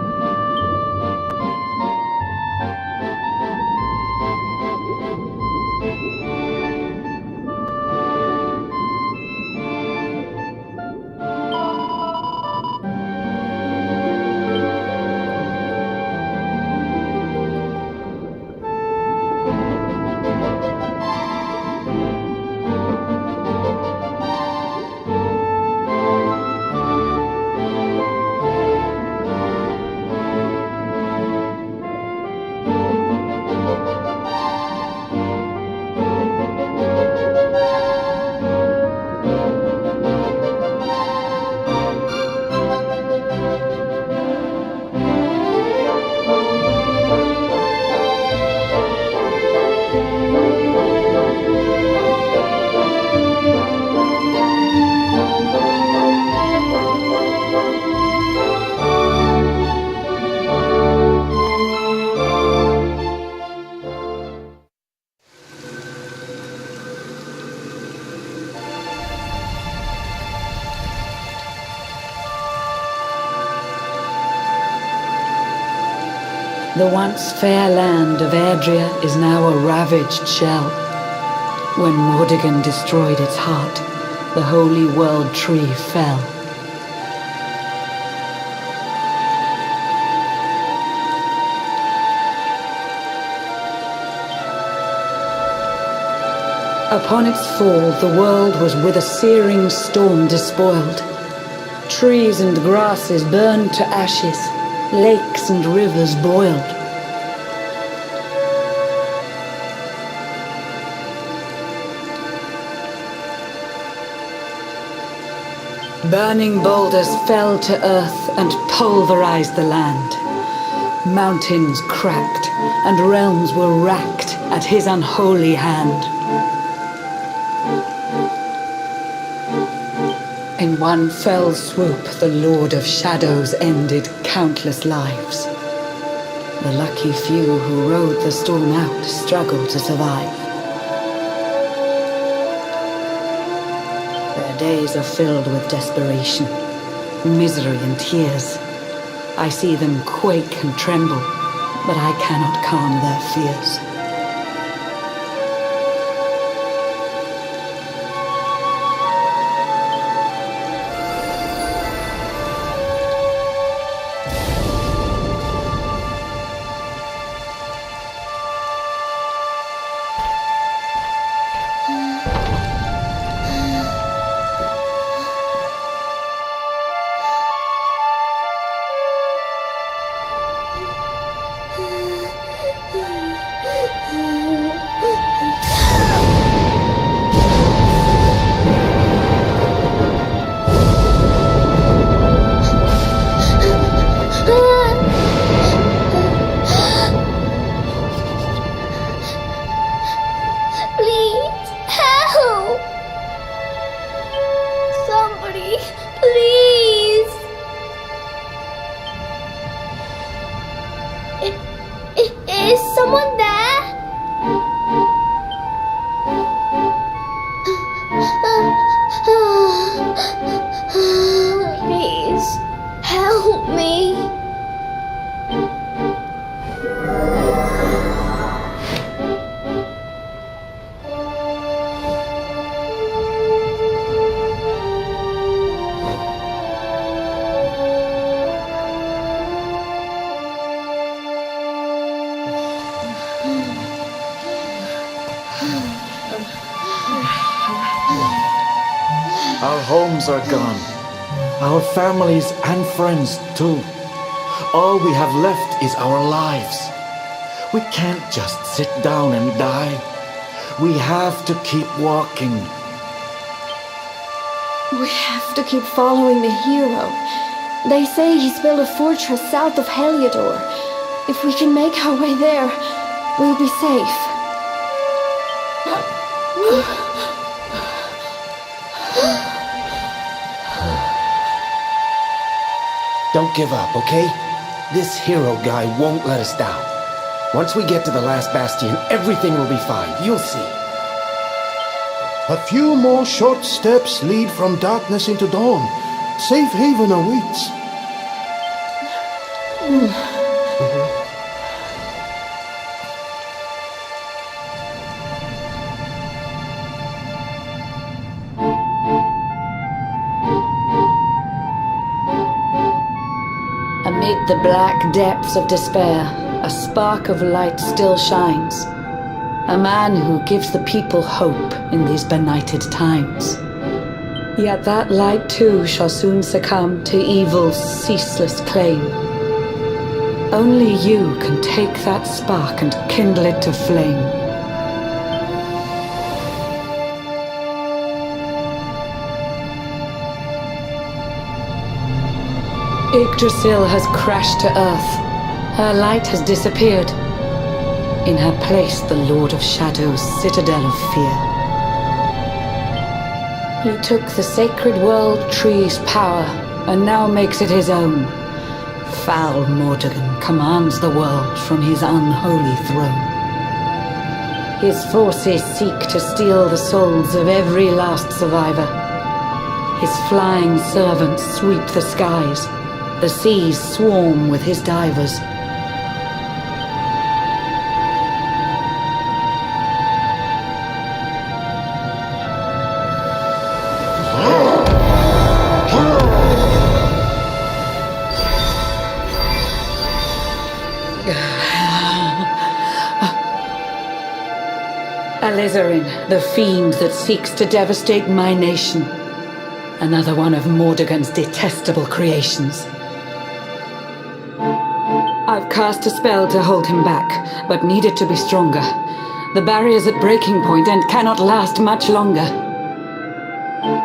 The once fair land of Adria is now a ravaged shell. When Mordegon destroyed its heart, the holy world tree fell. Upon its fall, the world was with a searing storm despoiled. Trees and grasses burned to ashes. Lakes and rivers boiled. Burning boulders fell to earth and pulverized the land. Mountains cracked and realms were racked at his unholy hand. In one fell swoop, the Lord of Shadows ended countless lives. The lucky few who rode the storm out struggled to survive. Their days are filled with desperation, misery and tears. I see them quake and tremble, but I cannot calm their fears. Our homes are gone. Our families and friends too. All we have left is our lives. We can't just sit down and die. We have to keep walking. We have to keep following the hero. They say he's built a fortress south of Heliodor. If we can make our way there, we'll be safe. Don't give up, okay? This hero guy won't let us down. Once we get to the last bastion, everything will be fine. You'll see. A few more short steps lead from darkness into dawn. Safe haven awaits. Amid the black depths of despair, a spark of light still shines. A man who gives the people hope in these benighted times. Yet that light too shall soon succumb to evil's ceaseless claim. Only you can take that spark and kindle it to flame. Yggdrasil has crashed to earth. Her light has disappeared. In her place, the Lord of Shadow's citadel of fear. He took the sacred world tree's power and now makes it his own. Foul Mordegon commands the world from his unholy throne. His forces seek to steal the souls of every last survivor. His flying servants sweep the skies. The seas swarm with his divers. Alizarin, the fiend that seeks to devastate my nation. Another one of Mordegon's detestable creations. I've cast a spell to hold him back, but need it to be stronger. The barrier's at breaking point and cannot last much longer.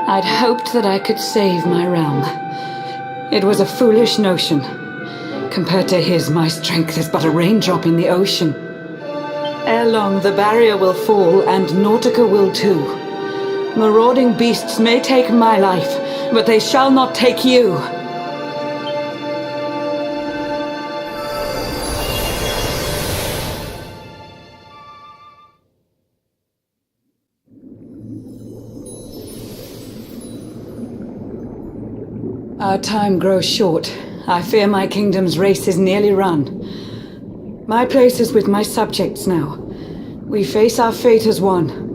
I'd hoped that I could save my realm. It was a foolish notion. Compared to his, my strength is but a raindrop in the ocean. Ere long, the barrier will fall, and Nautica will too. Marauding beasts may take my life, but they shall not take you. Our time grows short. I fear my kingdom's race is nearly run. My place is with my subjects now. We face our fate as one.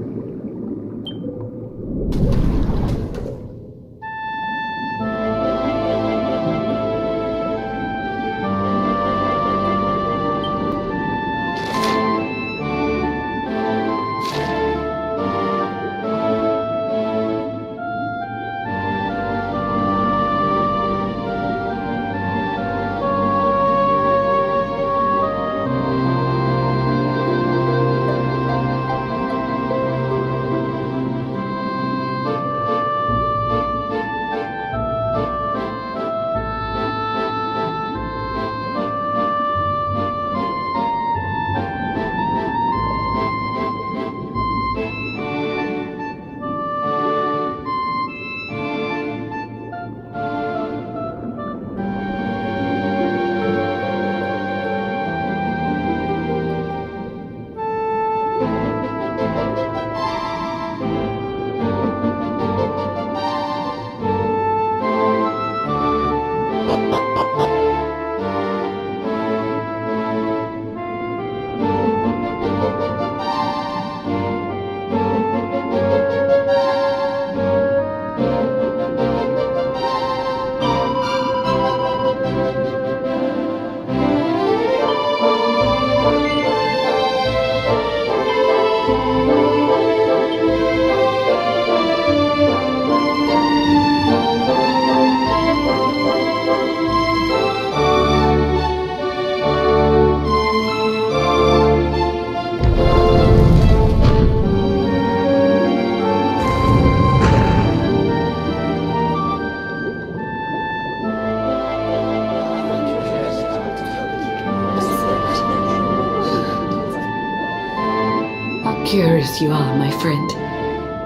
Curious you are, my friend.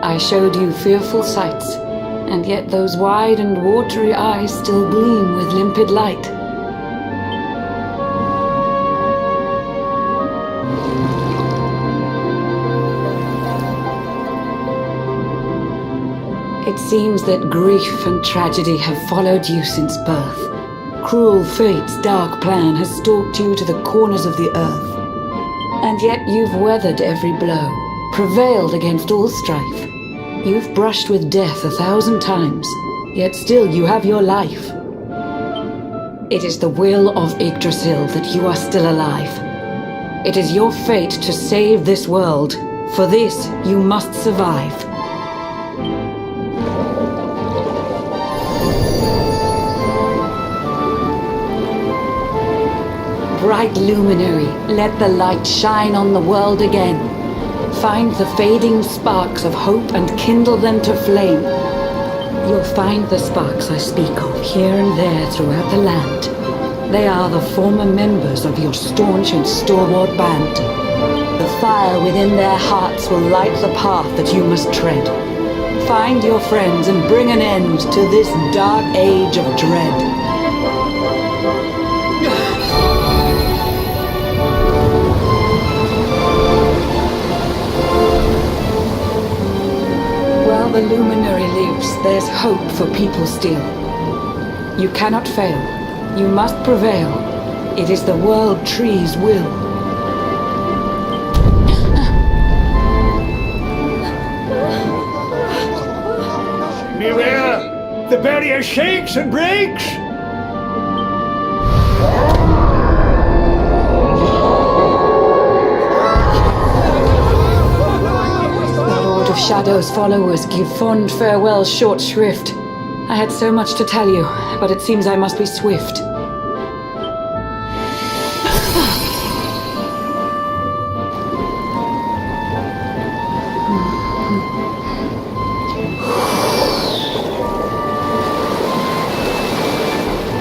I showed you fearful sights, and yet those wide and watery eyes still gleam with limpid light. It seems that grief and tragedy have followed you since birth. Cruel fate's dark plan has stalked you to the corners of the earth. And yet you've weathered every blow, prevailed against all strife. You've brushed with death 1,000 times, yet still you have your life. It is the will of Yggdrasil that you are still alive. It is your fate to save this world. For this, you must survive. Bright luminary, let the light shine on the world again. Find the fading sparks of hope and kindle them to flame. You'll find the sparks I speak of here and there throughout the land. They are the former members of your staunch and stalwart band. The fire within their hearts will light the path that you must tread. Find your friends and bring an end to this dark age of dread. While the luminary lives, there's hope for people still. You cannot fail. You must prevail. It is the world tree's will. Beware! The barrier shakes and breaks! Of Shadow's followers give fond farewell short shrift. I had so much to tell you, but it seems I must be swift.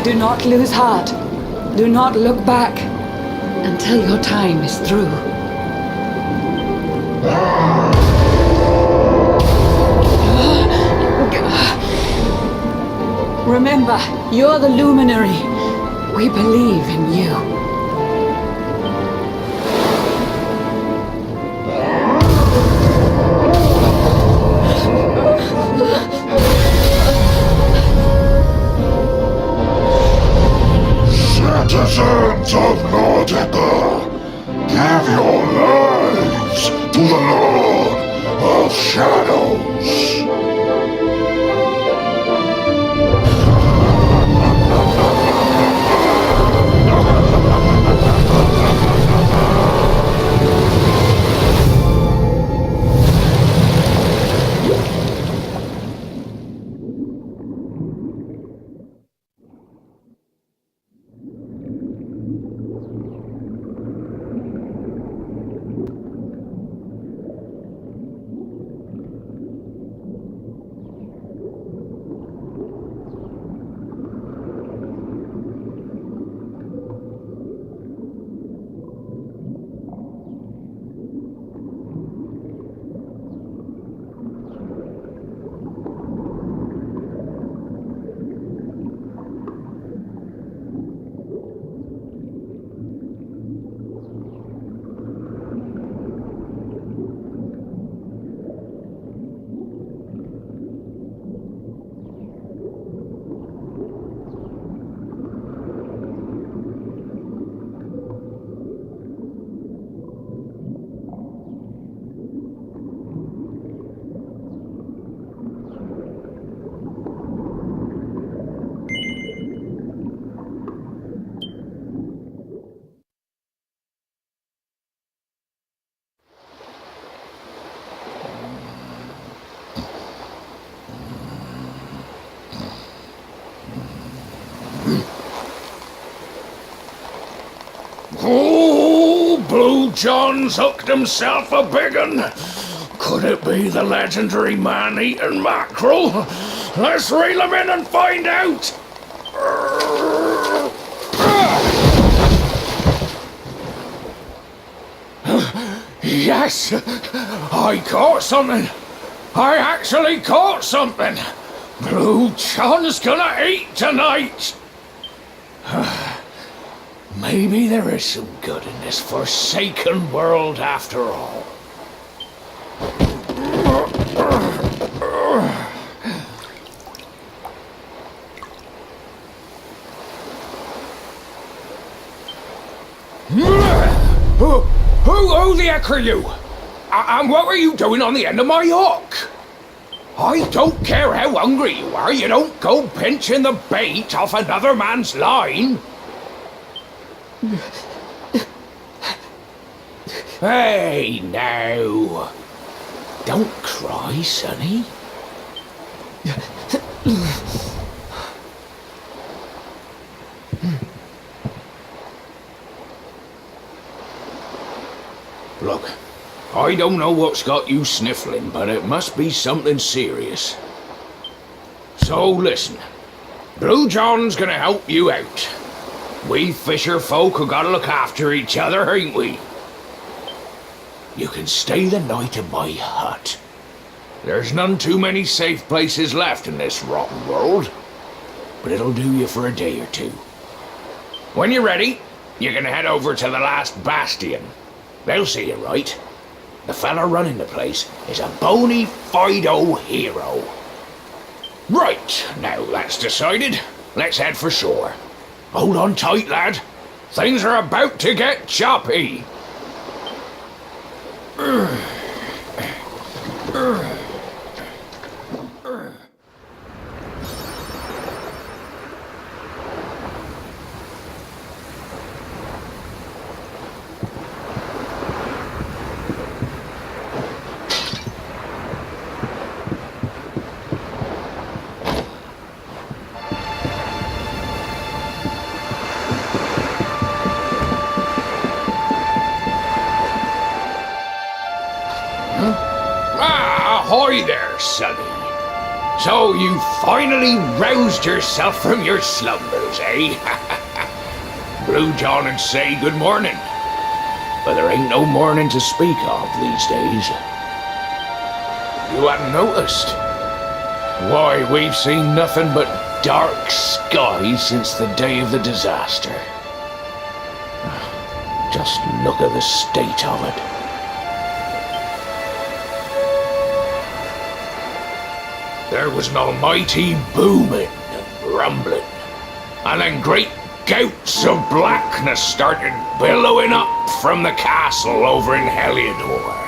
Do not lose heart. Do not look back until your time is through. Remember, you're the luminary. We believe in you. Citizens of Nordica, give your lives to the Lord of Shadows. Oh, Blue John's hooked himself a big un. Could it be the legendary man-eating mackerel? Let's reel him in and find out. Yes, I caught something. I actually caught something. Blue John's gonna eat tonight. Maybe there is some good in this forsaken world after all. Who the heck are you? And what were you doing on the end of my hook? I don't care how hungry you are, you don't go pinching the bait off another man's line. Hey, now. Don't cry, sonny. Look, I don't know what's got you sniffling, but it must be something serious. So listen, Blue John's gonna help you out. We fisher folk have gotta look after each other, ain't we? You can stay the night in my hut. There's none too many safe places left in this rotten world, but it'll do you for a day or two. When you're ready, you're gonna head over to the last bastion. They'll see you right. The fella running the place is a bona fide hero. Right, now that's decided. Let's head for shore. Hold on tight, lad. Things are about to get choppy. Ahoy there, sonny. So you finally roused yourself from your slumbers, eh? Blue John would say good morning, but there ain't no morning to speak of these days. You hadn't noticed? Why, we've seen nothing but dark skies since the day of the disaster. Just look at the state of it. There was an almighty booming and rumbling, and then great gouts of blackness started billowing up from the castle over in Heliodor.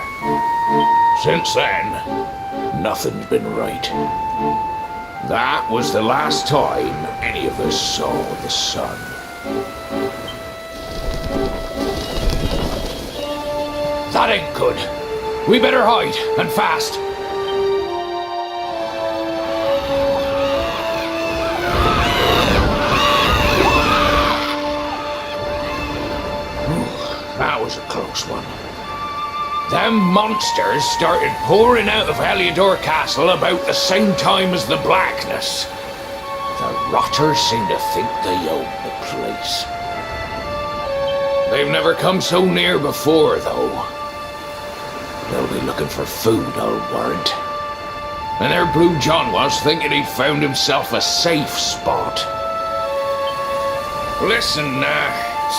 Since then, nothing's been right. That was the last time any of us saw the sun. That ain't good. We better hide, and fast. That was a close one. Them monsters started pouring out of Heliodor Castle about the same time as the blackness. The rotters seem to think they own the place. They've never come so near before, though. They'll be looking for food, I'll warrant. And there Blue John was, thinking he'd found himself a safe spot. Listen,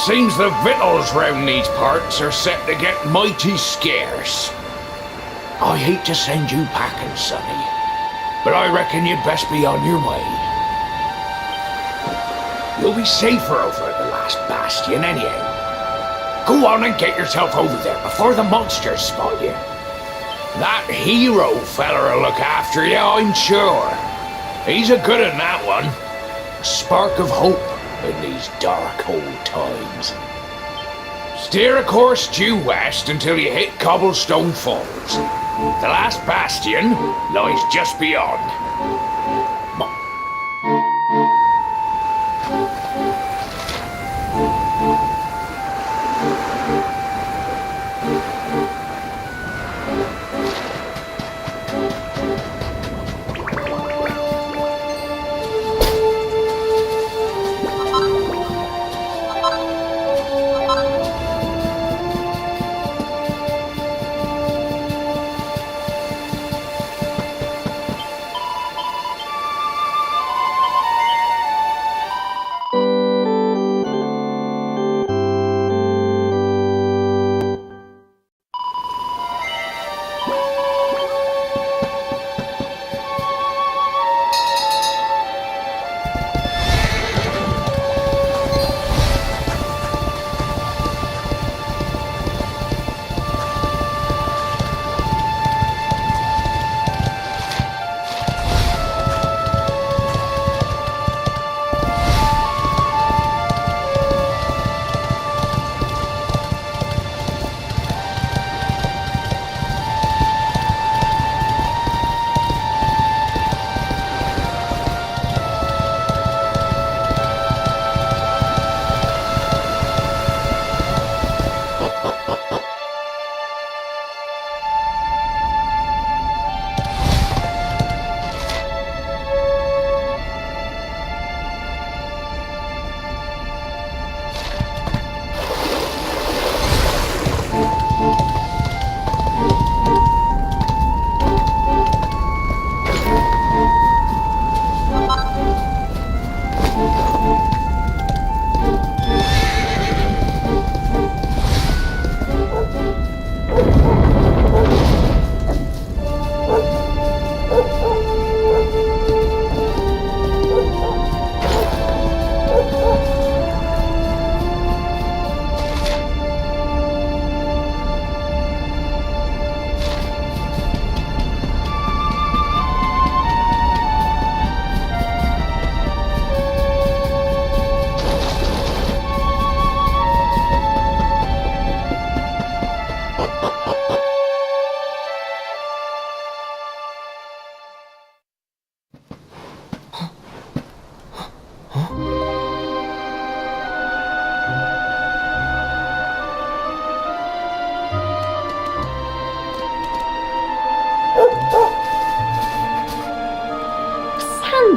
seems the victuals round these parts are set to get mighty scarce. I hate to send you packing, sonny, but I reckon you'd best be on your way. You'll be safer over at the last bastion anyhow. Go on and get yourself over there before the monsters spot you. That hero feller'll look after you, I'm sure. He's a good un, that one. A spark of hope in these dark old times. Steer a course due west until you hit Cobblestone Falls. The last bastion lies just beyond.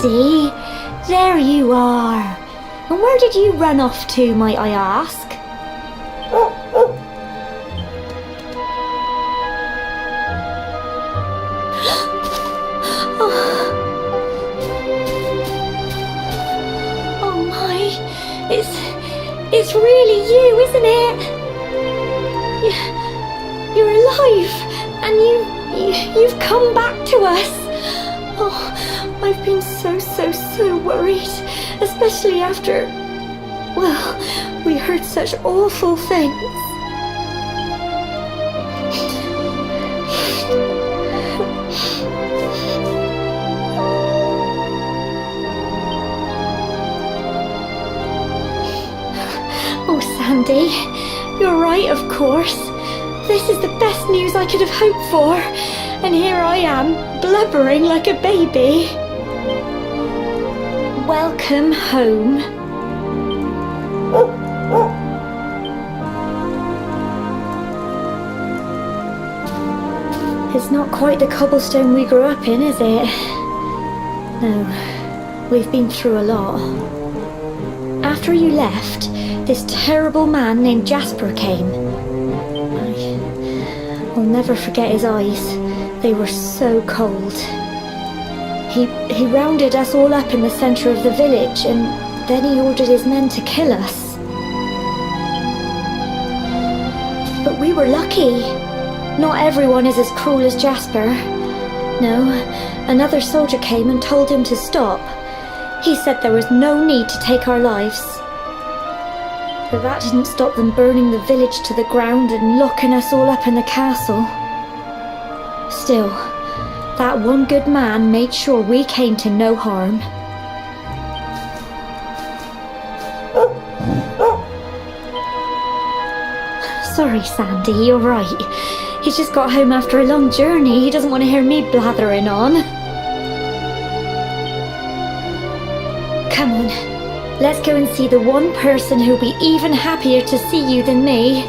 Sandy, there you are. And where did you run off to, might I ask? Oh my, it's really you, isn't it? You're alive, and you've come back to us. Oh, I've been so worried, especially after, well, we heard such awful things. Oh, Sandy, you're right, of course. This is the best news I could have hoped for. And here I am, blubbering like a baby. Welcome home. It's not quite the cobblestone we grew up in, is it? No, we've been through a lot. After you left, this terrible man named Jasper came. I'll never forget his eyes. They were so cold. He rounded us all up in the centre of the village, and then he ordered his men to kill us. But we were lucky. Not everyone is as cruel as Jasper. No, another soldier came and told him to stop. He said there was no need to take our lives. But that didn't stop them burning the village to the ground and locking us all up in the castle. Still, that one good man made sure we came to no harm. Sorry, Sandy, you're right. He's just got home after a long journey. He doesn't want to hear me blathering on. Come on, let's go and see the one person who'll be even happier to see you than me.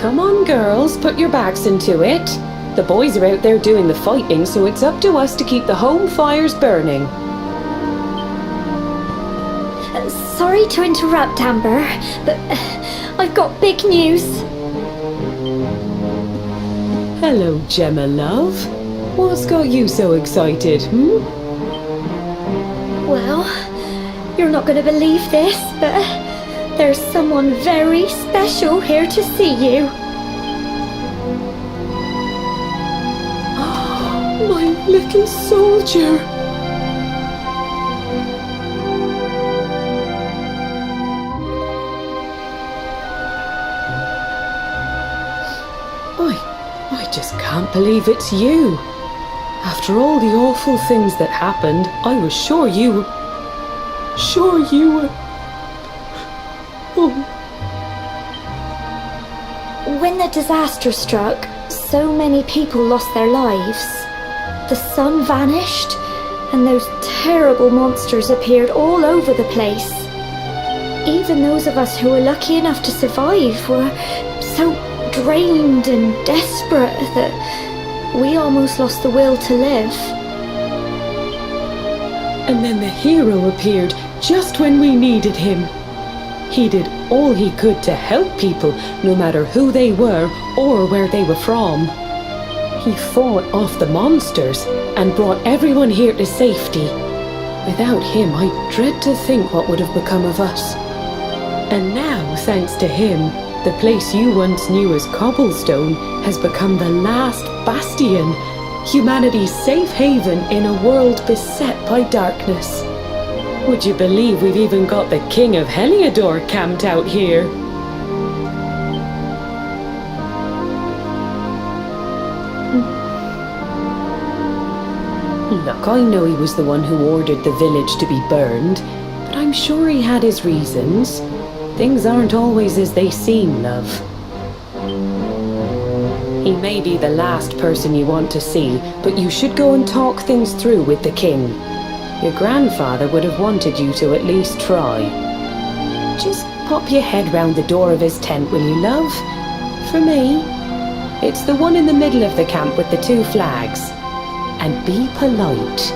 Come on, girls, put your backs into it. The boys are out there doing the fighting, so it's up to us to keep the home fires burning. Sorry to interrupt, Amber, but I've got big news. Hello, Gemma, love. What's got you so excited, Well, you're not going to believe this, but there's someone very special here to see you. My little soldier. I just can't believe it's you. After all the awful things that happened, I was sure you were... Oh. When the disaster struck, so many people lost their lives. The sun vanished, and those terrible monsters appeared all over the place. Even those of us who were lucky enough to survive were so drained and desperate that we almost lost the will to live. And then the hero appeared just when we needed him. He did all he could to help people, no matter who they were or where they were from. He fought off the monsters and brought everyone here to safety. Without him, I dread to think what would have become of us. And now, thanks to him, the place you once knew as Cobblestone has become the last bastion, humanity's safe haven in a world beset by darkness. Would you believe we've even got the King of Heliodor camped out here? Look, I know he was the one who ordered the village to be burned, but I'm sure he had his reasons. Things aren't always as they seem, love. He may be the last person you want to see, but you should go and talk things through with the king. Your grandfather would have wanted you to at least try. Just pop your head round the door of his tent, will you, love? For me, it's the one in the middle of the camp with the 2 flags. And be polite.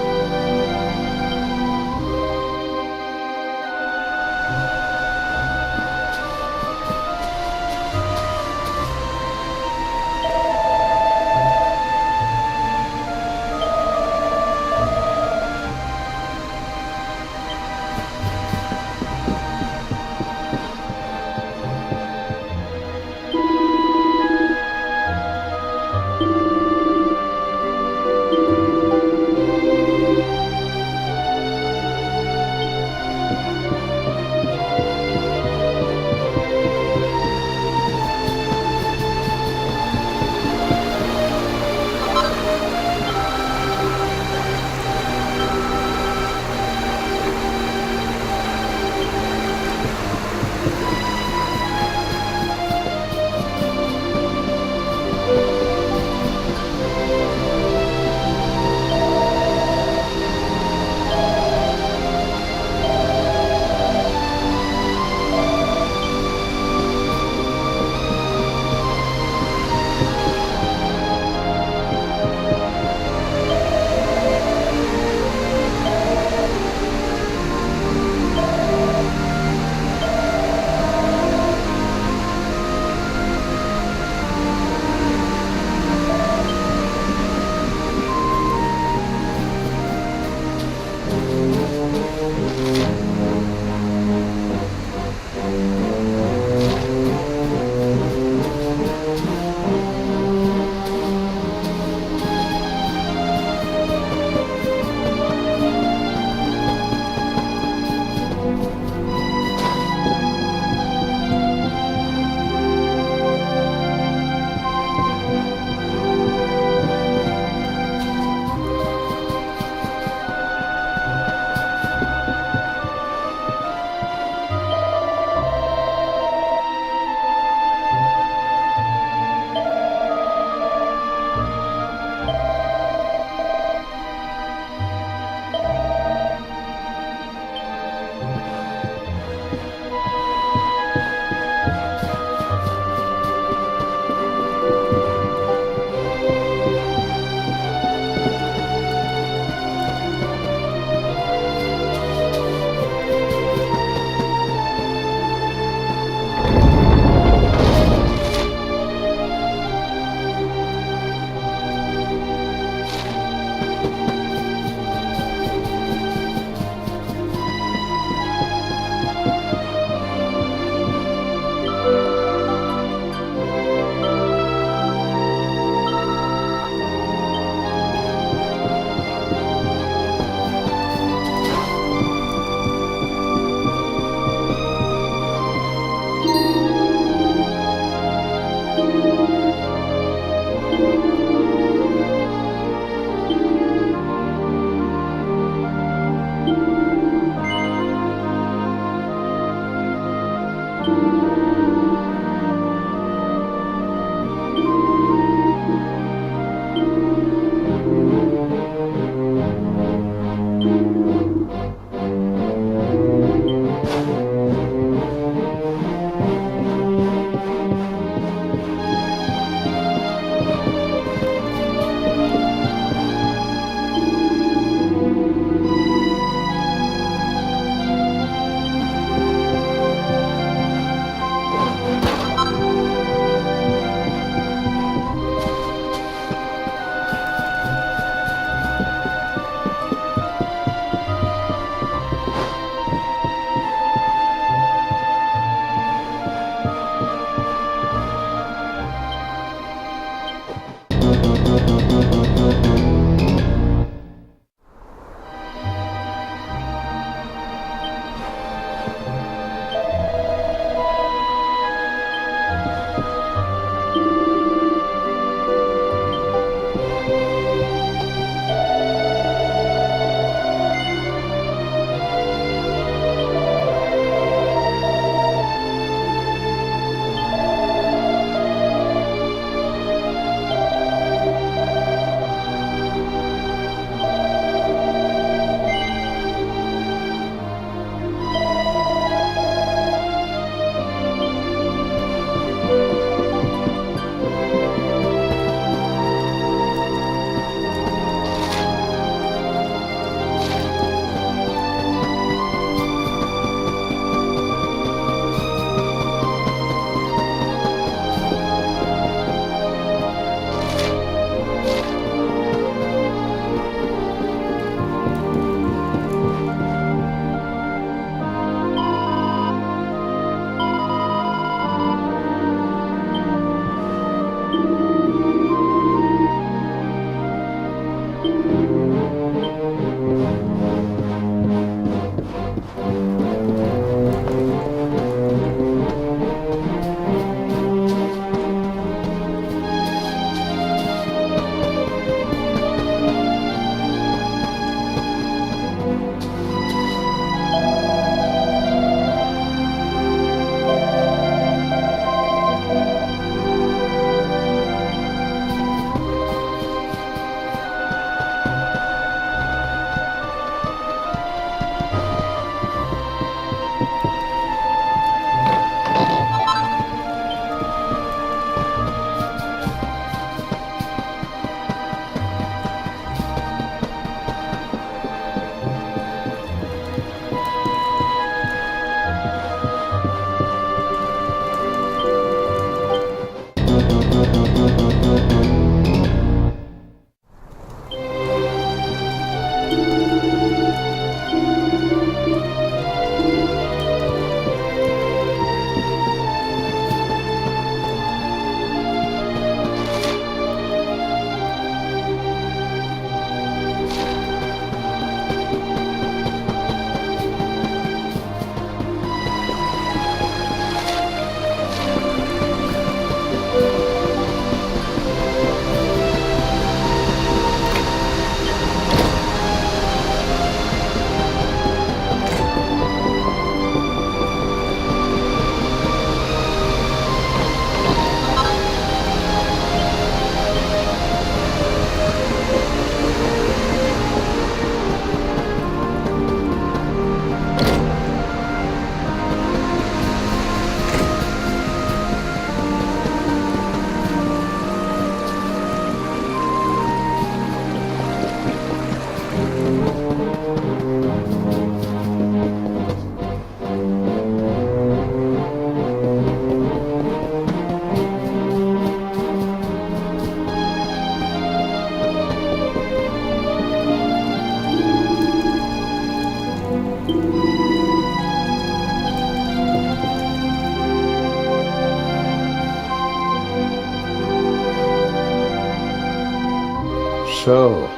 So,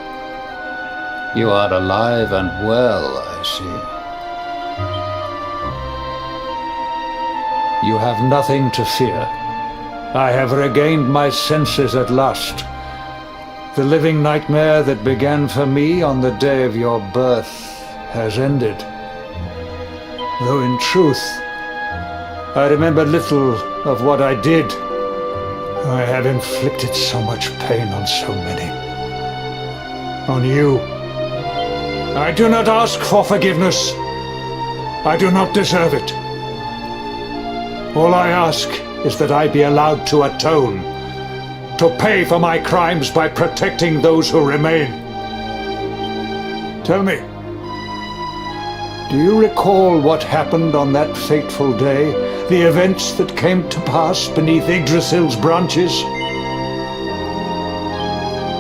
you are alive and well, I see. You have nothing to fear. I have regained my senses at last. The living nightmare that began for me on the day of your birth has ended. Though in truth, I remember little of what I did. I have inflicted so much pain on so many. On you. I do not ask for forgiveness. I do not deserve it. All I ask is that I be allowed to atone, to pay for my crimes by protecting those who remain. Tell me, do you recall what happened on that fateful day? The events that came to pass beneath Yggdrasil's branches?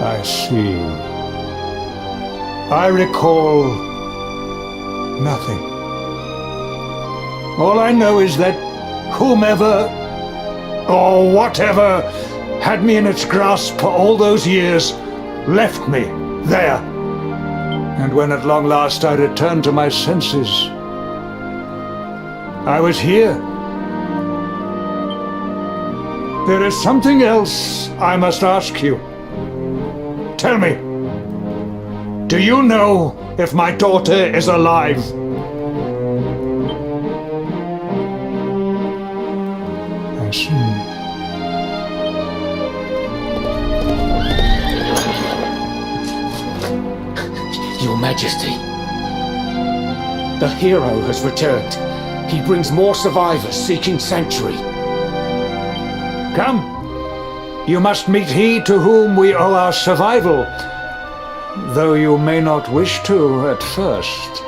I see. I recall nothing. All I know is that whomever or whatever had me in its grasp for all those years left me there. And when at long last I returned to my senses, I was here. There is something else I must ask you. Tell me, do you know if my daughter is alive? I see. Your Majesty, the hero has returned. He brings more survivors seeking sanctuary. Come, you must meet he to whom we owe our survival, though you may not wish to at first.